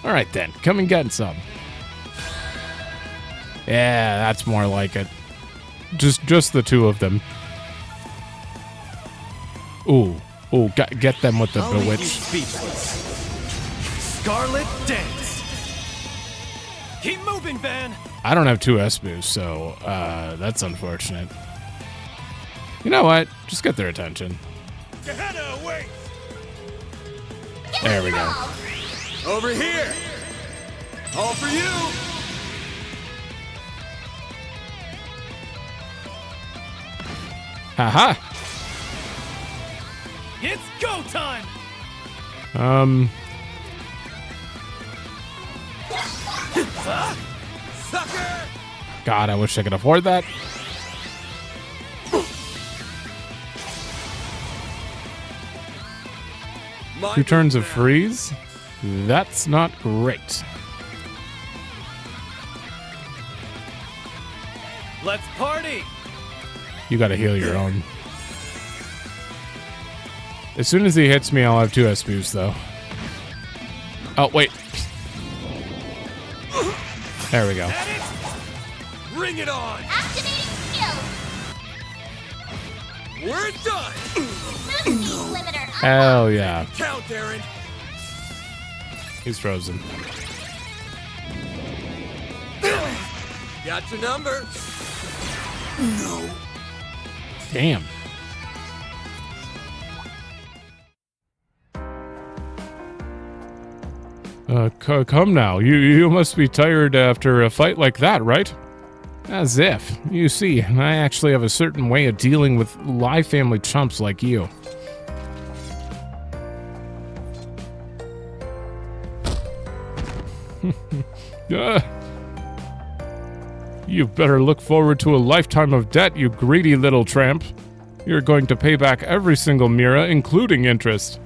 All right then, come and get some. Yeah, that's more like it. Just the two of them. Ooh, get them with the bewitched. Scarlet Dance. Keep moving, Van. I don't have two S boosts, so that's unfortunate. You know what? Just get their attention. Gehenna, wait! There we go. Over here! All for you! Haha. It's go time! Sucker! God, I wish I could afford that. 2 turns of freeze? That's not great. Let's party! You gotta heal your own. As soon as he hits me, I'll have 2 SPs, though. Oh, wait. There we go. Bring it on! Activating skill. We're done! Limiter. Hell yeah. Count, Aaron! He's frozen. Got your number. No. Damn. Come now. You must be tired after a fight like that, right? As if. You see, I actually have a certain way of dealing with Lie family chumps like you. You better look forward to a lifetime of debt, you greedy little tramp. You're going to pay back every single Mira, including interest.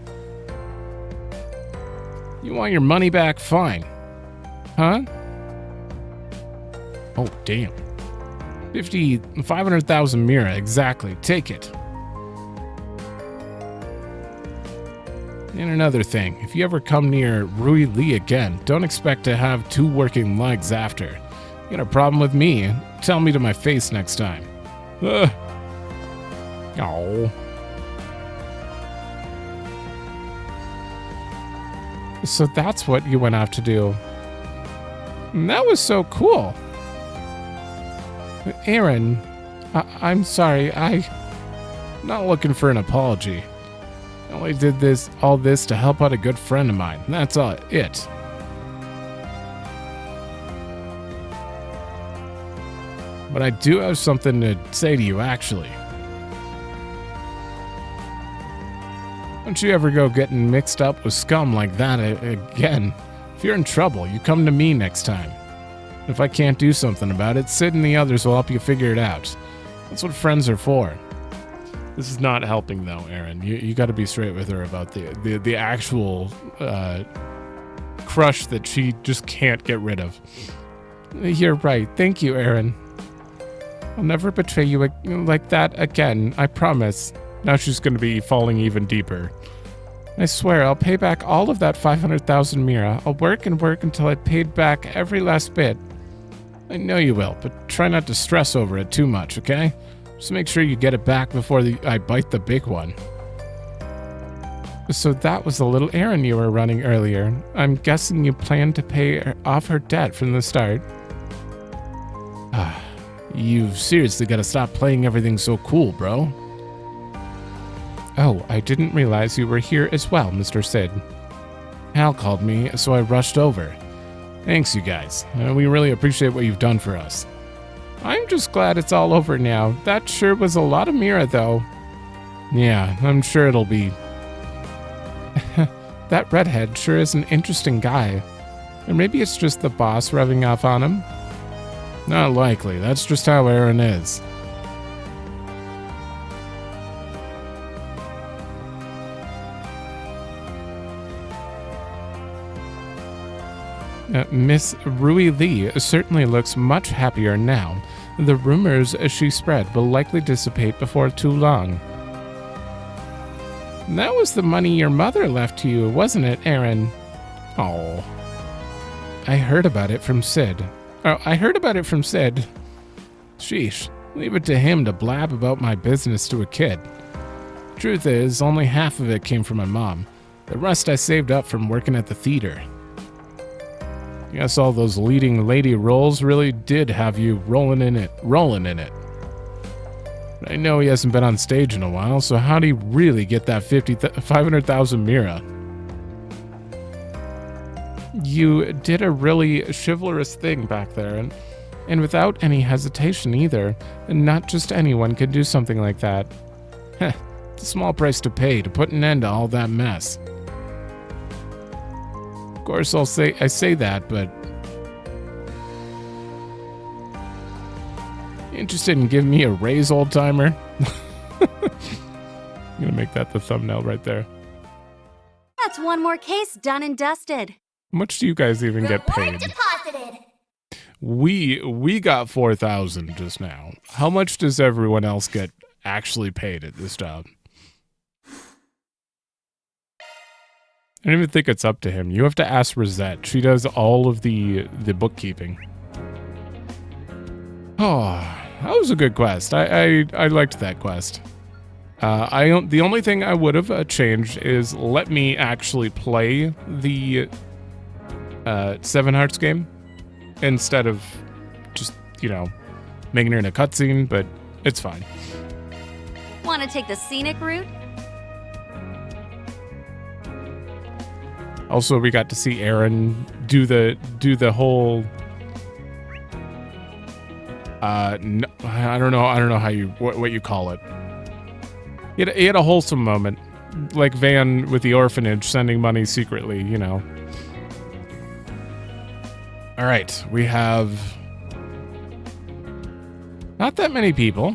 You want your money back? Fine. Huh? Oh, damn. 500,000 Mira, exactly. Take it. And another thing, if you ever come near Rui Li again, don't expect to have 2 working legs after. You got a problem with me? Tell me to my face next time. Oh. So that's what you went out to do. And that was so cool. Aaron, I'm sorry, I'm not looking for an apology. I only did all this to help out a good friend of mine. That's it. But I do have something to say to you, actually. Don't you ever go getting mixed up with scum like that again. If you're in trouble, you come to me next time. If I can't do something about it, Sid and the others will help you figure it out. That's what friends are for. This is not helping, though, Aaron. You got to be straight with her about the actual crush that she just can't get rid of. You're right. Thank you, Aaron. I'll never betray you like that again, I promise. Now she's going to be falling even deeper. I swear, I'll pay back all of that 500,000 Mira. I'll work and work until I paid back every last bit. I know you will, but try not to stress over it too much, okay? Just make sure you get it back before I bite the big one. So that was the little errand you were running earlier. I'm guessing you planned to pay off her debt from the start. You've seriously got to stop playing everything so cool, bro. Oh, I didn't realize you were here as well, Mr. Sid. Hal called me, so I rushed over. Thanks, you guys. We really appreciate what you've done for us. I'm just glad it's all over now. That sure was a lot of Mira, though. Yeah, I'm sure it'll be. That redhead sure is an interesting guy. Or maybe it's just the boss rubbing off on him. Not likely. That's just how Aaron is. Miss Rui Li certainly looks much happier now. The rumors she spread will likely dissipate before too long. That was the money your mother left to you, wasn't it, Aaron? Oh. I heard about it from Sid. Sheesh, leave it to him to blab about my business to a kid. Truth is, only half of it came from my mom. The rest I saved up from working at the theater. Guess all those leading lady roles really did have you rolling in it. I know he hasn't been on stage in a while, so how'd he really get that 500,000 mira? You did a really chivalrous thing back there, and without any hesitation either. And not just anyone could do something like that. Heh, it's a small price to pay to put an end to all that mess. Of course, I say that, but interested in giving me a raise, old timer? I'm gonna make that the thumbnail right there. That's one more case done and dusted. How much do you guys even get paid? Deposited. We got 4,000 just now. How much does everyone else get actually paid at this job? I don't even think it's up to him. You have to ask Rosette. She does all of the bookkeeping. Oh, that was a good quest. I liked that quest. The only thing I would have changed is let me actually play the Seven Hearts game instead of just, making her in a cutscene, but it's fine. Want to take the scenic route? Also, we got to see Aaron do the whole. No, I don't know how what you call it. He had a wholesome moment, like Van with the orphanage sending money secretly, All right, we have not that many people.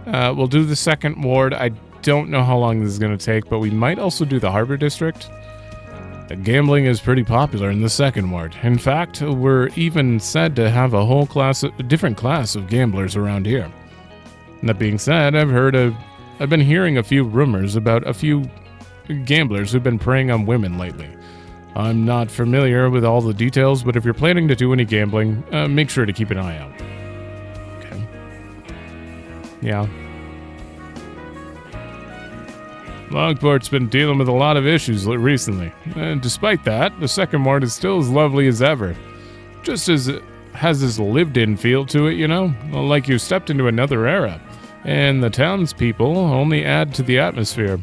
We'll do the second ward. I don't know how long this is going to take, but we might also do the Harbor District. Gambling is pretty popular in the second ward. In fact, we're even said to have a different class of gamblers around here. And that being said, I've been hearing a few rumors about a few gamblers who've been preying on women lately. I'm not familiar with all the details, but if you're planning to do any gambling, make sure to keep an eye out. Okay. Yeah. Langport's been dealing with a lot of issues recently, and despite that, the second ward is still as lovely as ever. Just as it has this lived-in feel to it, like you stepped into another era, and the townspeople only add to the atmosphere.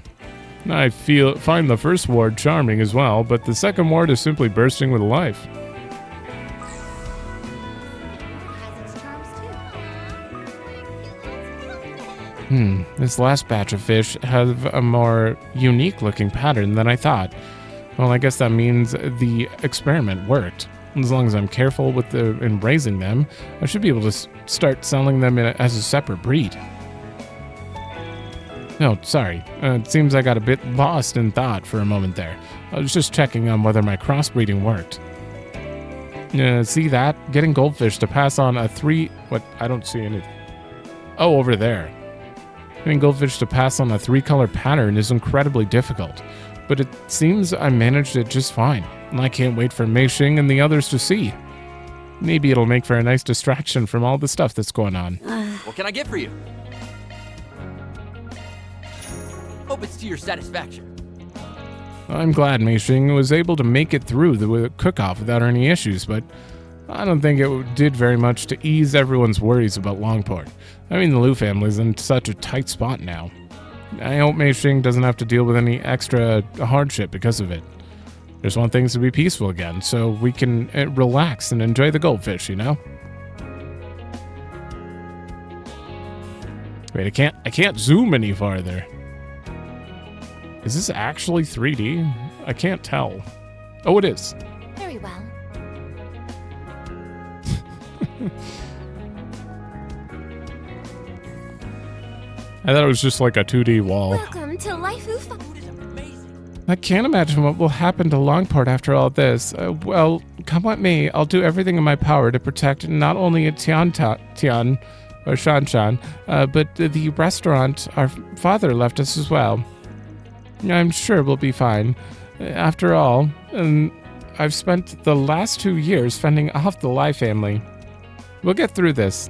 I find the first ward charming as well, but the second ward is simply bursting with life. This last batch of fish have a more unique-looking pattern than I thought. Well, I guess that means the experiment worked. As long as I'm careful in raising them, I should be able to start selling them as a separate breed. No, sorry. It seems I got a bit lost in thought for a moment there. I was just checking on whether my crossbreeding worked. See that? Getting goldfish to pass on a 3... What? I don't see anything. Oh, over there. Getting goldfish to pass on a 3-color pattern is incredibly difficult, but it seems I managed it just fine, and I can't wait for Mei Xing and the others to see. Maybe it'll make for a nice distraction from all the stuff that's going on. What can I get for you? Hope it's to your satisfaction. I'm glad Mei Xing was able to make it through the cook-off without any issues, but I don't think it did very much to ease everyone's worries about Langport. I mean, the Liu family's in such a tight spot now. I hope Mei Xing doesn't have to deal with any extra hardship because of it. Just want things to be peaceful again, so we can relax and enjoy the goldfish, Wait, I can't zoom any farther. Is this actually 3D? I can't tell. Oh, it is. Very well. I thought it was just like a 2D wall. Welcome to Life Ufa. I can't imagine what will happen to Langport after all this. Well, come with me. I'll do everything in my power to protect not only Tian or Shan, but the restaurant our father left us as well. I'm sure we'll be fine. After all, I've spent the last 2 years fending off the Lai family. We'll get through this.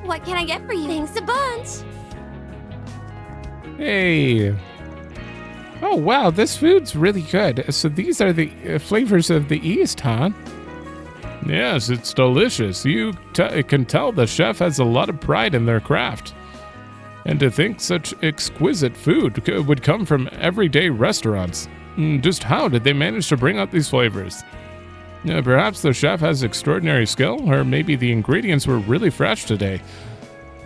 What can I get for you? Thanks a bunch. Hey. Oh, wow, this food's really good. So these are the flavors of the East, huh? Yes, it's delicious. You can tell the chef has a lot of pride in their craft. And to think such exquisite food would come from everyday restaurants. Just how did they manage to bring out these flavors? Perhaps the chef has extraordinary skill, or maybe the ingredients were really fresh today.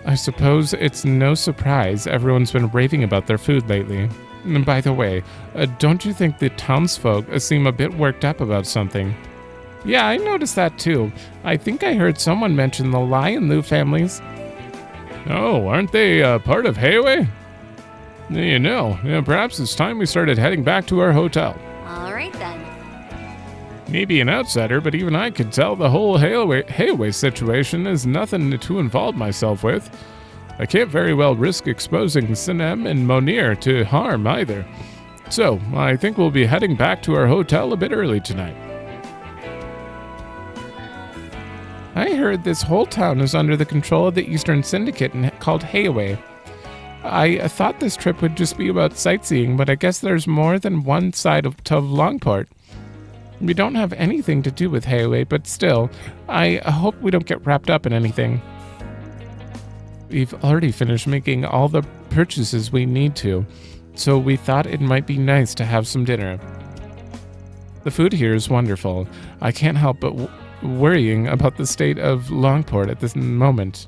I suppose it's no surprise everyone's been raving about their food lately. And by the way, don't you think the townsfolk seem a bit worked up about something? Yeah, I noticed that too. I think I heard someone mention the Lion Lu families. Oh, aren't they part of Hayway? Perhaps it's time we started heading back to our hotel. All right then. Maybe an outsider, but even I could tell the whole Hayway situation is nothing to involve myself with. I can't very well risk exposing Sinem and Monir to harm either. So, I think we'll be heading back to our hotel a bit early tonight. I heard this whole town is under the control of the Eastern Syndicate called Hayway. I thought this trip would just be about sightseeing, but I guess there's more than one side of Langport. We don't have anything to do with Hayway, but still, I hope we don't get wrapped up in anything. We've already finished making all the purchases we need to, so we thought it might be nice to have some dinner. The food here is wonderful. I can't help but worrying about the state of Langport at this moment.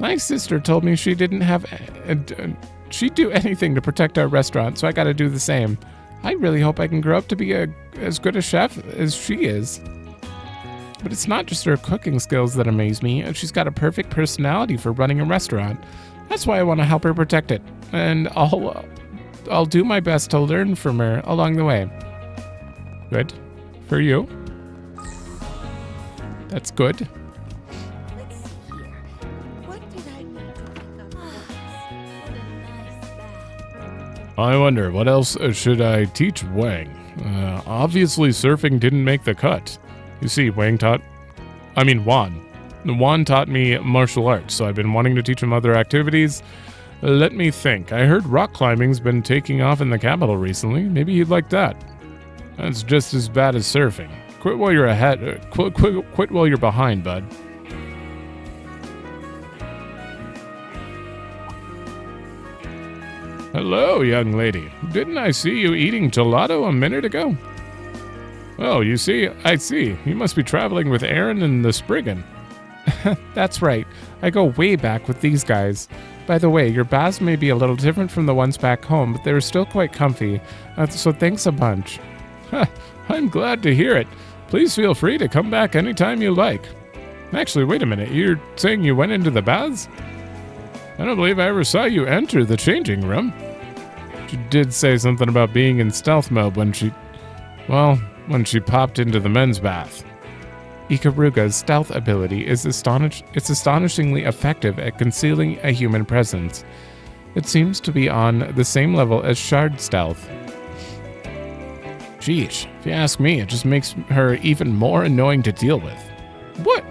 My sister told me she didn't have... she'd do anything to protect our restaurant, so I gotta do the same. I really hope I can grow up to be as good a chef as she is. But it's not just her cooking skills that amaze me. She's got a perfect personality for running a restaurant. That's why I want to help her protect it. And I'll do my best to learn from her along the way. Good. For you. That's good. Let's see here. What did I need to pick up? What a nice bath. I wonder, what else should I teach Wang? Obviously surfing didn't make the cut. You see, Juan taught me martial arts, so I've been wanting to teach him other activities. Let me think. I heard rock climbing's been taking off in the capital recently. Maybe he'd like that. That's just as bad as surfing. Quit while you're ahead. Quit while you're behind, bud. Hello, young lady. Didn't I see you eating gelato a minute ago? Oh, I see. You must be traveling with Aaron and the Spriggan. That's right. I go way back with these guys. By the way, your baths may be a little different from the ones back home, but they're still quite comfy. So thanks a bunch. I'm glad to hear it. Please feel free to come back anytime you like. Actually, wait a minute. You're saying you went into the baths? I don't believe I ever saw you enter the changing room. She did say something about being in stealth mode when she popped into the men's bath. Ikaruga's stealth ability is astonishingly effective at concealing a human presence. It seems to be on the same level as Shard stealth. Sheesh, if you ask me, it just makes her even more annoying to deal with. What?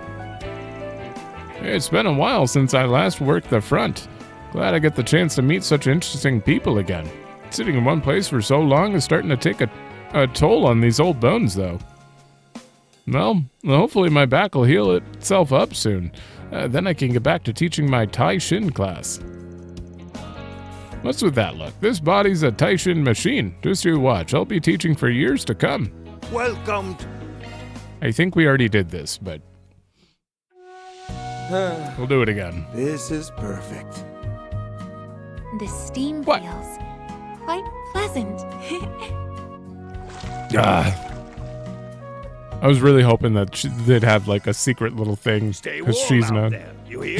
It's been a while since I last worked the front. Glad I get the chance to meet such interesting people again. Sitting in one place for so long is starting to take a toll on these old bones, though. Well, hopefully my back will heal itself up soon. Then I can get back to teaching my Tai Shin class. What's with that look? This body's a Tai Shin machine. Just you watch. I'll be teaching for years to come. Welcome. I think we already did this, but we'll do it again. This is perfect. The steam What? feels quite pleasant. I was really hoping that they'd have like a secret little thing Stay because warm she's out not. there. You hear?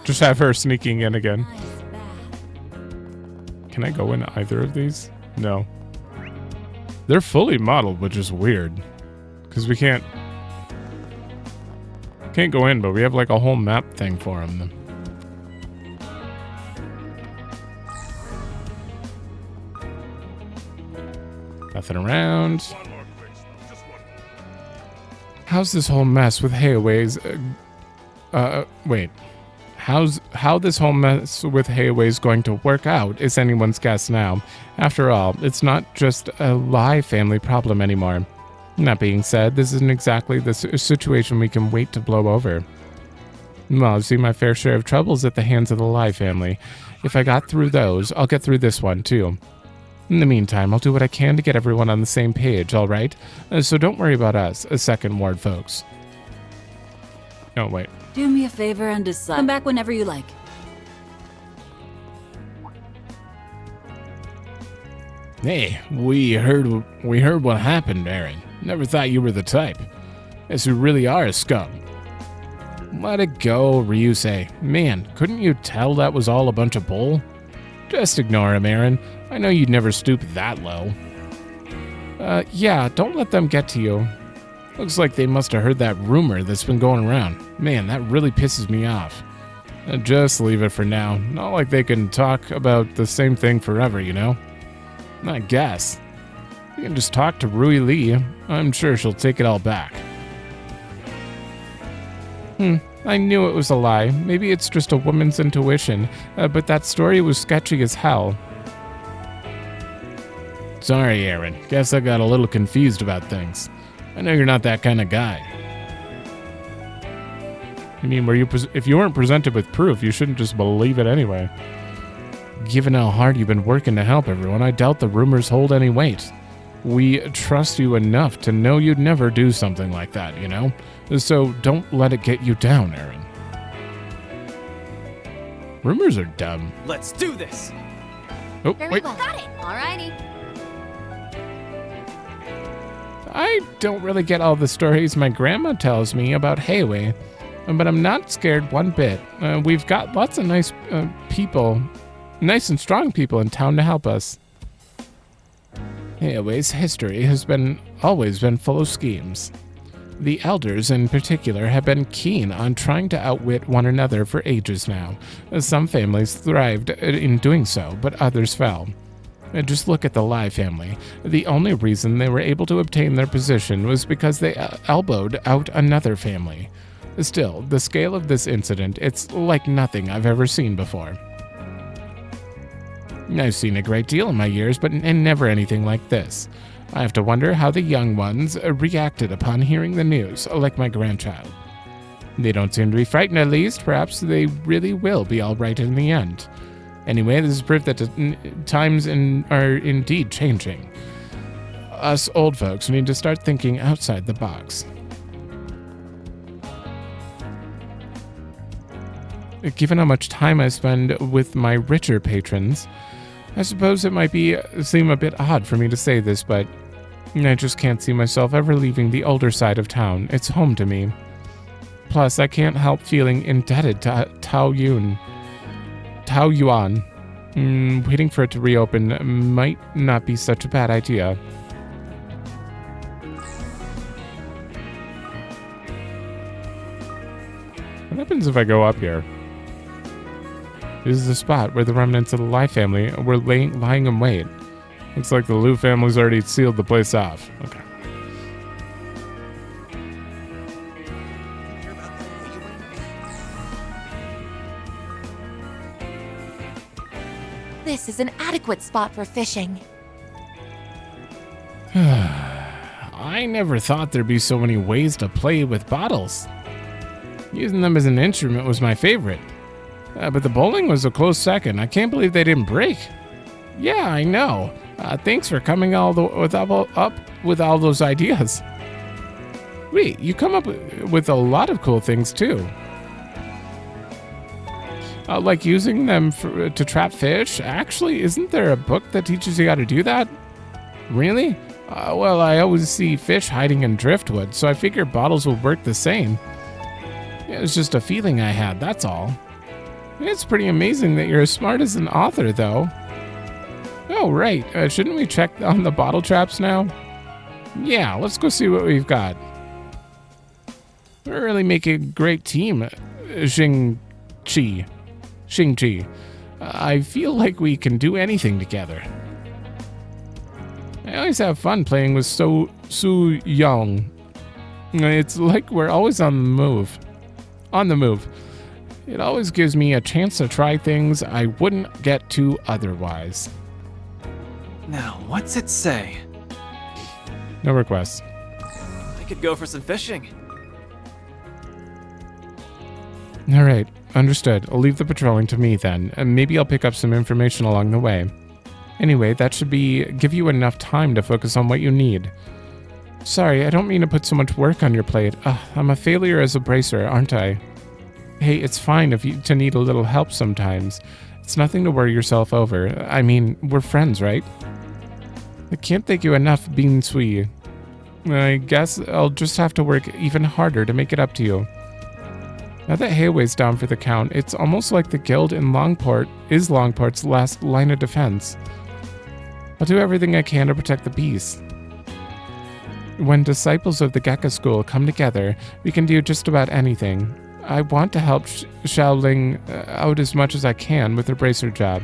Just have her sneaking in again. Nice bath. Can I go in either of these? No. They're fully modeled, which is weird. Because we can't go in, but we have like a whole map thing for them. Nothing around. How's this whole mess with Hayaway's... wait. How this whole mess with Hayway is going to work out is anyone's guess now. After all, it's not just a Lai family problem anymore. That being said, this isn't exactly the situation we can wait to blow over. Well, I've seen my fair share of troubles at the hands of the Lai family. If I got through those, I'll get through this one too. In the meantime, I'll do what I can to get everyone on the same page, alright? So don't worry about us, Second Ward folks. Oh, wait. Do me a favor and decide. Come back whenever you like. Hey, we heard what happened, Aaron. Never thought you were the type. Guess you really are a scum. Let it go, Ryusei. Man, couldn't you tell that was all a bunch of bull? Just ignore him, Aaron. I know you'd never stoop that low. Yeah, don't let them get to you. Looks like they must have heard that rumor that's been going around. Man, that really pisses me off. Just leave it for now. Not like they can talk about the same thing forever, you know? I guess. You can just talk to Rui Lee. I'm sure she'll take it all back. I knew it was a lie. Maybe it's just a woman's intuition, but that story was sketchy as hell. Sorry, Aaron. Guess I got a little confused about things. I know you're not that kind of guy. I mean, if you weren't presented with proof, you shouldn't just believe it anyway. Given how hard you've been working to help everyone, I doubt the rumors hold any weight. We trust you enough to know you'd never do something like that, you know? So don't let it get you down, Aaron. Rumors are dumb. Let's do this! Oh, Very wait. well. Got it. Alrighty. I don't really get all the stories my grandma tells me about Hayway, but I'm not scared one bit. We've got lots of nice people, nice and strong people in town to help us. Hayway's history has always been full of schemes. The elders in particular have been keen on trying to outwit one another for ages now. Some families thrived in doing so, but others fell. Just look at the Lai family. The only reason they were able to obtain their position was because they elbowed out another family. Still, the scale of this incident, it's like nothing I've ever seen before. I've seen a great deal in my years, but never anything like this. I have to wonder how the young ones reacted upon hearing the news, like my grandchild. They don't seem to be frightened, at least. Perhaps they really will be all right in the end. Anyway, this is proof that times are indeed changing. Us old folks need to start thinking outside the box. Given how much time I spend with my richer patrons, I suppose it might seem a bit odd for me to say this, but I just can't see myself ever leaving the older side of town. It's home to me. Plus, I can't help feeling indebted to Taoyuan. Waiting for it to reopen might not be such a bad idea. What happens if I go up here? This is the spot where the remnants of the Lai family were lying in wait. Looks like the Liu family's already sealed the place off. Okay. This is an adequate spot for fishing. I never thought there'd be so many ways to play with bottles. Using them as an instrument was my favorite. But the bowling was a close second. I can't believe they didn't break. Yeah, I know. Thanks for coming up with all those ideas. Wait, you come up with a lot of cool things too. Like using them to trap fish? Actually, isn't there a book that teaches you how to do that? Really? Well, I always see fish hiding in driftwood, so I figure bottles would work the same. It was just a feeling I had, that's all. It's pretty amazing that you're as smart as an author, though. Oh, right. Shouldn't we check on the bottle traps now? Yeah, let's go see what we've got. We're really making a great team, Xing-Chi. I feel like we can do anything together. I always have fun playing with Su Young. It's like we're always on the move. It always gives me a chance to try things I wouldn't get to otherwise. Now, what's it say? No requests. I could go for some fishing. Alright, understood. I'll leave the patrolling to me then, and maybe I'll pick up some information along the way. Anyway, that should give you enough time to focus on what you need. Sorry, I don't mean to put so much work on your plate. I'm a failure as a bracer, aren't I? Hey, it's fine to need a little help sometimes. It's nothing to worry yourself over. I mean, we're friends, right? I can't thank you enough, Bean Sui. I guess I'll just have to work even harder to make it up to you. Now that Hayway's down for the count, it's almost like the guild in Langport is Langport's last line of defense. I'll do everything I can to protect the peace. When disciples of the Gekka school come together, we can do just about anything. I want to help Xiaoling out as much as I can with her bracer job,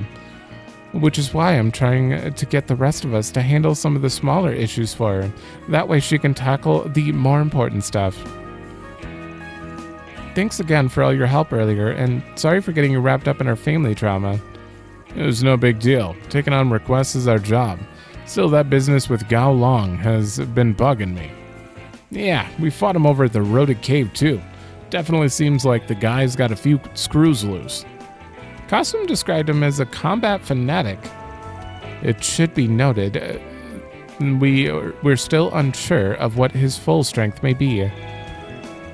which is why I'm trying to get the rest of us to handle some of the smaller issues for her. That way she can tackle the more important stuff. Thanks again for all your help earlier, and sorry for getting you wrapped up in our family trauma. It was no big deal. Taking on requests is our job. Still, that business with Gao Long has been bugging me. Yeah, we fought him over at the Eroded Cave too. Definitely seems like the guy's got a few screws loose. Costume described him as a combat fanatic. It should be noted, we're still unsure of what his full strength may be.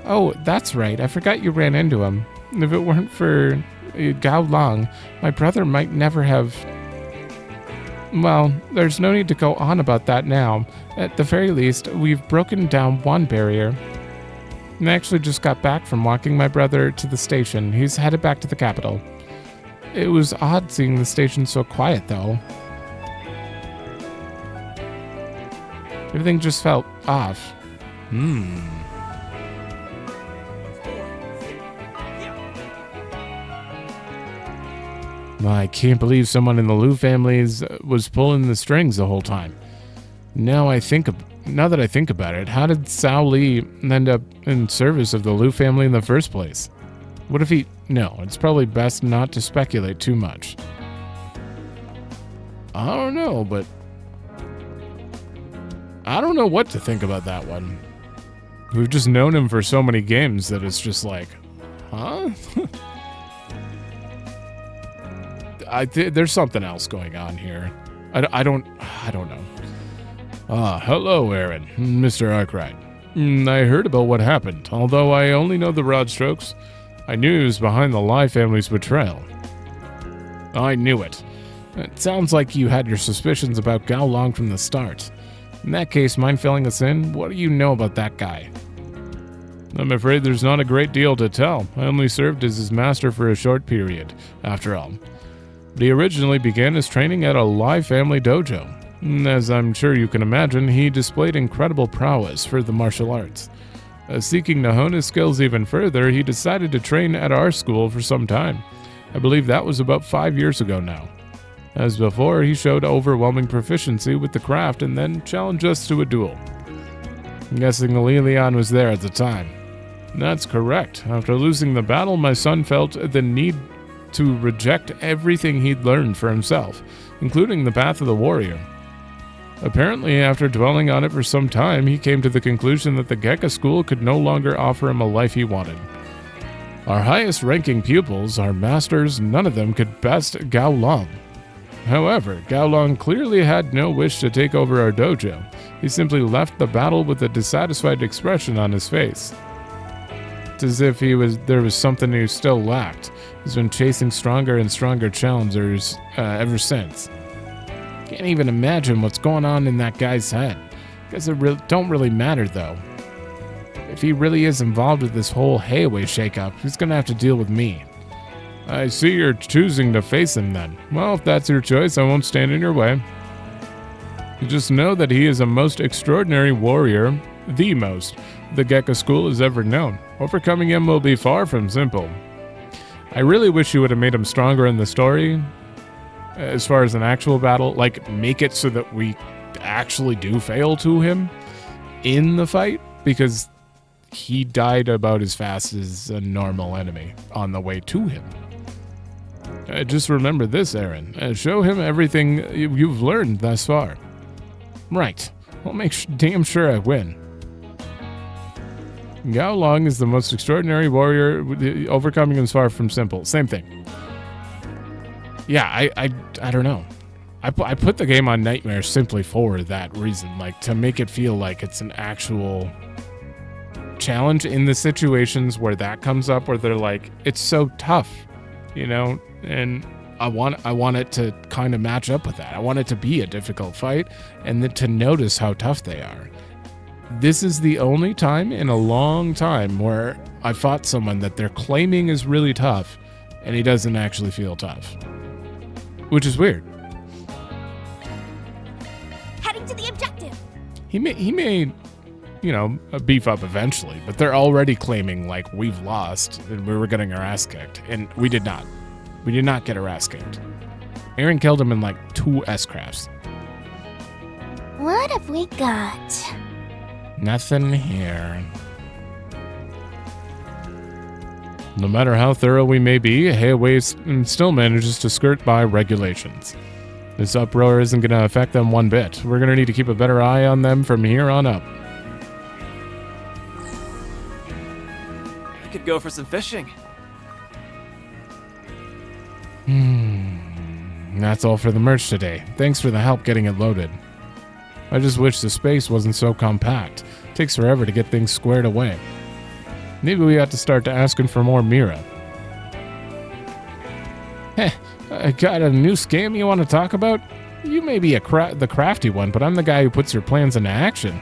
Oh, that's right, I forgot you ran into him. If it weren't for Gao Long, my brother might never have... Well, there's no need to go on about that now. At the very least, we've broken down one barrier. I actually just got back from walking my brother to the station. He's headed back to the capital. It was odd seeing the station so quiet, though. Everything just felt off. I can't believe someone in the Liu families was pulling the strings the whole time. Now that I think about it, how did Cao Li end up in service of the Liu family in the first place? What if he... No, it's probably best not to speculate too much. I don't know, but... I don't know what to think about that one. We've just known him for so many games that it's just like... Huh? There's something else going on here. I don't know. Hello, Aaron. Mr. Arkride. I heard about what happened, although I only know the broad strokes. I knew he was behind the Lai family's betrayal. I knew it. It sounds like you had your suspicions about Gao Long from the start. In that case, mind filling us in? What do you know about that guy? I'm afraid there's not a great deal to tell. I only served as his master for a short period, after all. But he originally began his training at a Lai family dojo. As I'm sure you can imagine, he displayed incredible prowess for the martial arts. Seeking to hone his skills even further, he decided to train at our school for some time. I believe that was about 5 years ago now. As before, he showed overwhelming proficiency with the craft and then challenged us to a duel. I'm guessing Lilian was there at the time. That's correct. After losing the battle, my son felt the need to reject everything he'd learned for himself, including the path of the warrior. Apparently, after dwelling on it for some time, he came to the conclusion that the Gekka school could no longer offer him a life he wanted. Our highest-ranking pupils, our masters, none of them could best Gao Long. However, Gao Long clearly had no wish to take over our dojo. He simply left the battle with a dissatisfied expression on his face. It's as if there was something he still lacked. He's been chasing stronger and stronger challengers ever since. Can't even imagine what's going on in that guy's head. Guess it don't really matter though. If he really is involved with this whole Hayway shakeup, he's gonna have to deal with me. I see you're choosing to face him then. Well, if that's your choice, I won't stand in your way. You just know that he is a most extraordinary warrior, the most the Gekka school has ever known. Overcoming him will be far from simple. I really wish you would have made him stronger in the story. As far as an actual battle, like make it so that we actually do fail to him in the fight, because he died about as fast as a normal enemy on the way to him. Just remember this, Aaron. Show him everything you've learned thus far. Right. I'll make damn sure I win. Gao Long is the most extraordinary warrior. Overcoming him is far from simple. Same thing. Yeah, I don't know. I put the game on Nightmare simply for that reason. Like, to make it feel like it's an actual challenge in the situations where that comes up, where they're like, it's so tough, you know? And I want it to kind of match up with that. I want it to be a difficult fight, and then to notice how tough they are. This is the only time in a long time where I fought someone that they're claiming is really tough, and he doesn't actually feel tough. Which is weird. Heading to the objective. He may, you know, beef up eventually, but they're already claiming, like, we've lost, and we were getting our ass kicked, and we did not. We did not get our ass kicked. Aaron killed him in, like, 2 S-crafts. What have we got? Nothing here. No matter how thorough we may be, Hayway still manages to skirt by regulations. This uproar isn't going to affect them one bit. We're going to need to keep a better eye on them from here on up. I could go for some fishing. That's all for the merch today. Thanks for the help getting it loaded. I just wish the space wasn't so compact. It takes forever to get things squared away. Maybe we ought to start asking for more Mira. Heh, I got a new scam you want to talk about? You may be the crafty one, but I'm the guy who puts your plans into action.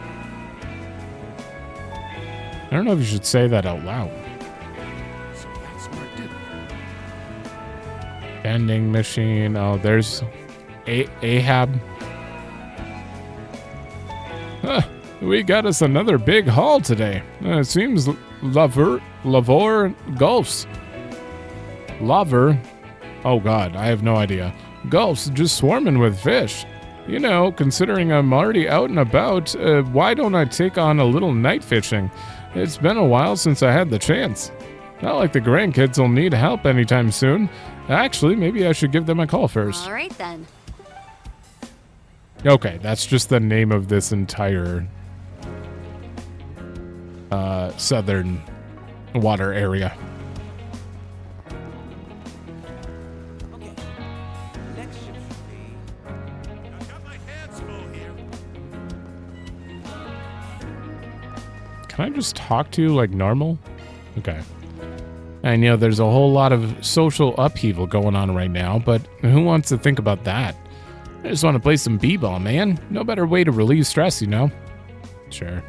I don't know if you should say that out loud. So that's smart, did Vending machine. Oh, there's Ahab. Huh, we got us another big haul today. It seems Lavor Gulfs. Laver? Oh god, I have no idea. Gulfs just swarming with fish. You know, considering I'm already out and about, why don't I take on a little night fishing? It's been a while since I had the chance. Not like the grandkids will need help anytime soon. Actually, maybe I should give them a call first. All right, then. Okay, that's just the name of this entire southern water area. Okay. Next ship should be. I've got my hands full here. Can I just talk to you like normal? Okay. And, you know, there's a whole lot of social upheaval going on right now, but who wants to think about that? I just want to play some b-ball, man. No better way to relieve stress, you know? Sure.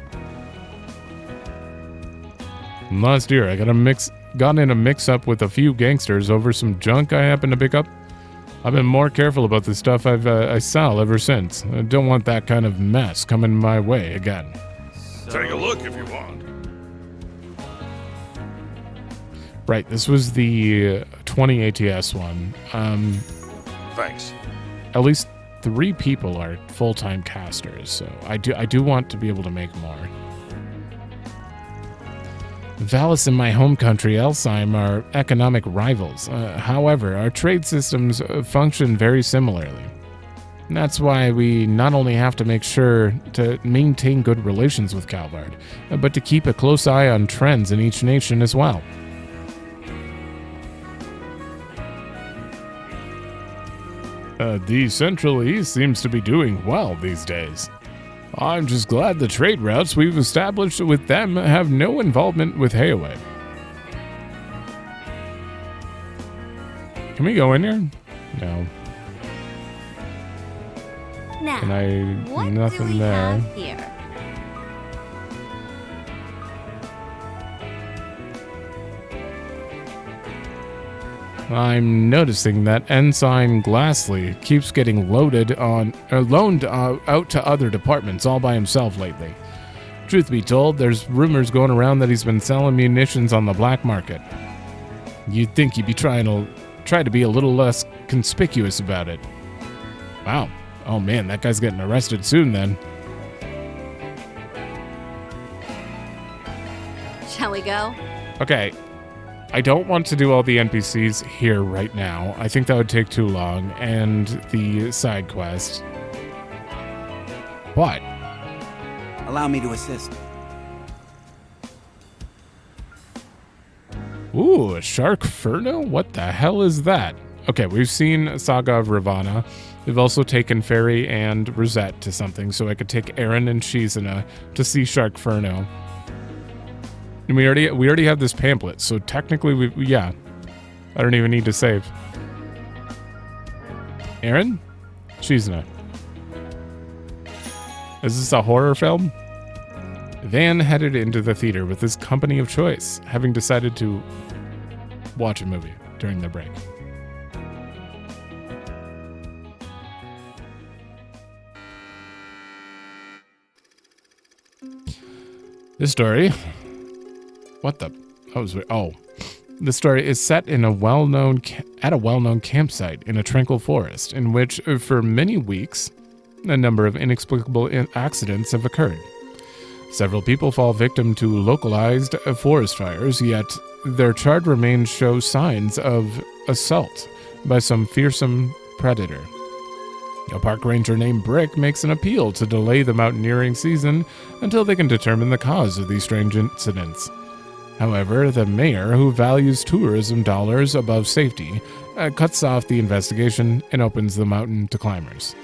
Last year, I got in a mix-up with a few gangsters over some junk I happened to pick up. I've been more careful about the stuff I sell ever since. I don't want that kind of mess coming my way again. Take a look if you want. Right, this was the 20 ATS one. Thanks. At least 3 people are full-time casters, so I do want to be able to make more. Valis and my home country, Elsheim, are economic rivals. However, our trade systems function very similarly. And that's why we not only have to make sure to maintain good relations with Calvard, but to keep a close eye on trends in each nation as well. The Central East seems to be doing well these days. I'm just glad the trade routes we've established with them have no involvement with Hayway. Can we go in here? No. Now, Can I? what Nothing do we there. have here? I'm noticing that Ensign Glassley keeps getting loaned out to other departments all by himself lately. Truth be told, there's rumors going around that he's been selling munitions on the black market. You'd think he'd be try to be a little less conspicuous about it. Wow. Oh man, that guy's getting arrested soon then. Shall we go? Okay. I don't want to do all the NPCs here right now. I think that would take too long, and the side quest. But Allow me to assist. ooh, a Sharkferno? What the hell is that? Okay, we've seen Saga of Ravana. We've also taken Fairy and Rosette to something, so I could take Aaron and Shizuna to see Sharkferno. And we already have this pamphlet, so technically yeah. I don't even need to save. Aaron? Shizuna. Is this a horror film? Van headed into the theater with his company of choice, having decided to watch a movie during their break. This story... What the... The story is set in a well-known campsite in a tranquil forest, in which, for many weeks, a number of inexplicable accidents have occurred. Several people fall victim to localized forest fires, yet their charred remains show signs of assault by some fearsome predator. A park ranger named Brick makes an appeal to delay the mountaineering season until they can determine the cause of these strange incidents. However, the mayor, who values tourism dollars above safety, cuts off the investigation and opens the mountain to climbers.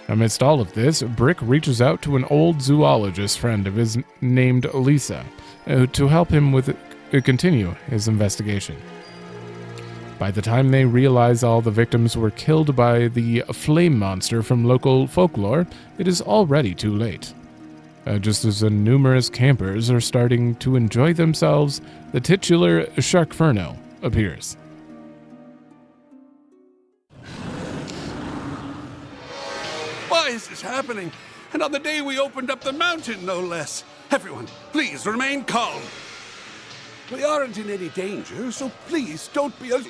Amidst all of this, Brick reaches out to an old zoologist friend of his named Lisa to help him continue his investigation. By the time they realize all the victims were killed by the flame monster from local folklore, it is already too late. Just as the numerous campers are starting to enjoy themselves, the titular Sharkferno appears. Why is this happening? And on the day we opened up the mountain, no less. Everyone, please remain calm. We aren't in any danger, so please don't be as...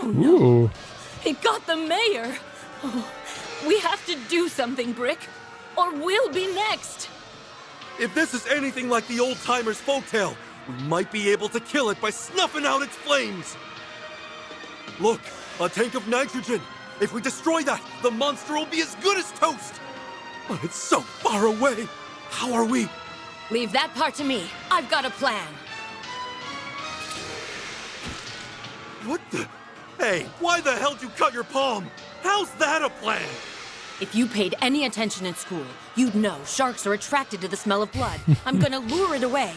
Oh no! Ooh. It got the mayor! Oh, we have to do something, Brick, or we'll be next! If this is anything like the old-timers' folktale, we might be able to kill it by snuffing out its flames. Look, a tank of nitrogen. If we destroy that, the monster will be as good as toast. But it's so far away. How are we? Leave that part to me. I've got a plan. What the? Hey, why the hell did you cut your palm? How's that a plan? If you paid any attention in school, you'd know sharks are attracted to the smell of blood. I'm gonna lure it away.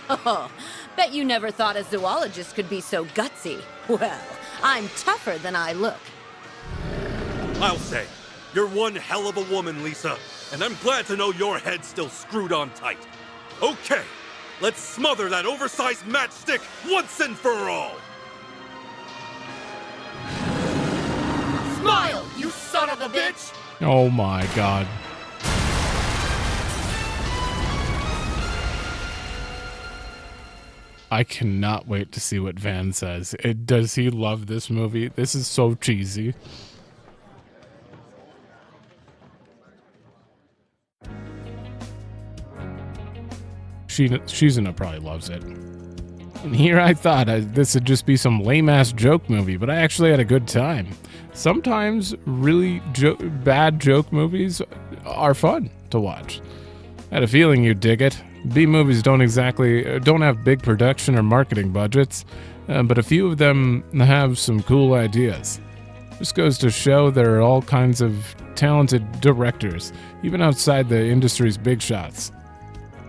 Oh, bet you never thought a zoologist could be so gutsy. Well, I'm tougher than I look. I'll say, you're one hell of a woman, Lisa. And I'm glad to know your head's still screwed on tight. Okay, let's smother that oversized matchstick once and for all. Smile, you son of a bitch! Oh my god. I cannot wait to see what Van says. Does he love this movie? This is so cheesy. Shizuna probably loves it. And here I thought this would just be some lame-ass joke movie, but I actually had a good time. Sometimes really bad joke movies are fun to watch. I had a feeling you'd dig it. B-movies don't have big production or marketing budgets, but a few of them have some cool ideas. This goes to show there are all kinds of talented directors, even outside the industry's big shots.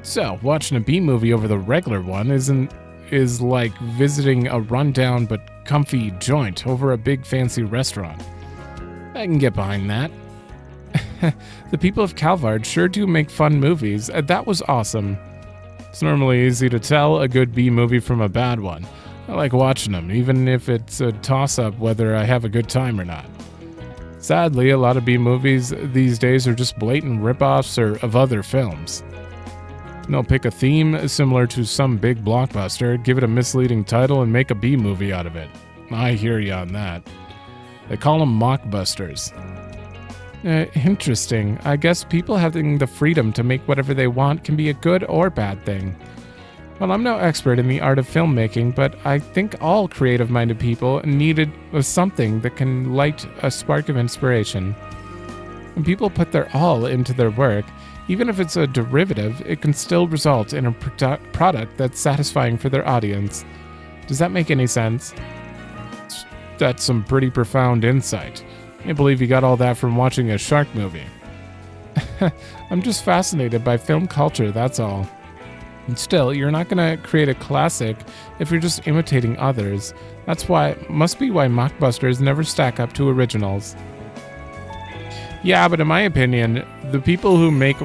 So, watching a B-movie over the regular one is like visiting a rundown but comfy joint over a big fancy restaurant. I can get behind that. The people of Calvard sure do make fun movies. That was awesome. It's normally easy to tell a good B-movie from a bad one. I like watching them, even if it's a toss-up whether I have a good time or not. Sadly, a lot of B-movies these days are just blatant rip-offs of other films. They'll pick a theme similar to some big blockbuster, give it a misleading title, and make a B-movie out of it. I hear you on that. They call them mockbusters. Interesting. I guess people having the freedom to make whatever they want can be a good or bad thing. Well, I'm no expert in the art of filmmaking, but I think all creative-minded people needed something that can light a spark of inspiration. When people put their all into their work, even if it's a derivative, it can still result in a product that's satisfying for their audience. Does that make any sense? That's some pretty profound insight. I can't believe you got all that from watching a shark movie. I'm just fascinated by film culture, that's all. And still, you're not gonna create a classic if you're just imitating others. Must be why mockbusters never stack up to originals. Yeah, but in my opinion, the people who make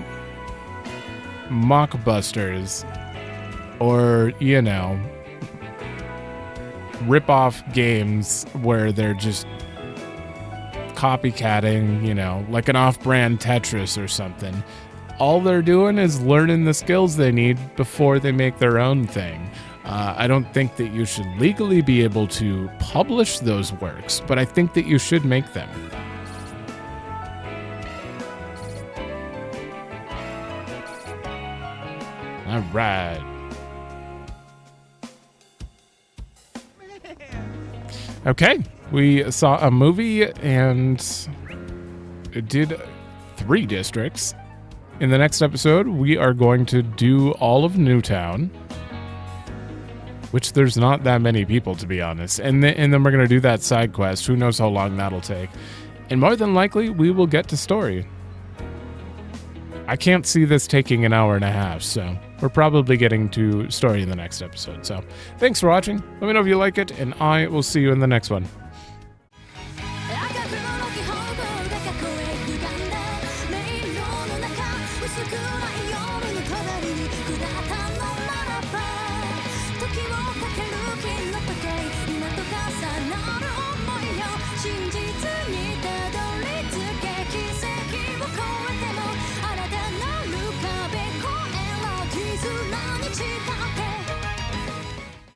mockbusters, or, rip-off games where they're just copycatting, like an off-brand Tetris or something. All they're doing is learning the skills they need before they make their own thing. I don't think that you should legally be able to publish those works, but I think that you should make them. All right. Okay, we saw a movie and it did 3 districts. In the next episode, we are going to do all of Newtown, which there's not that many people, to be honest. And then we're going to do that side quest. Who knows how long that'll take. And more than likely, we will get to story. I can't see this taking an hour and a half, so we're probably getting to story in the next episode. So thanks for watching. Let me know if you like it, and I will see you in the next one.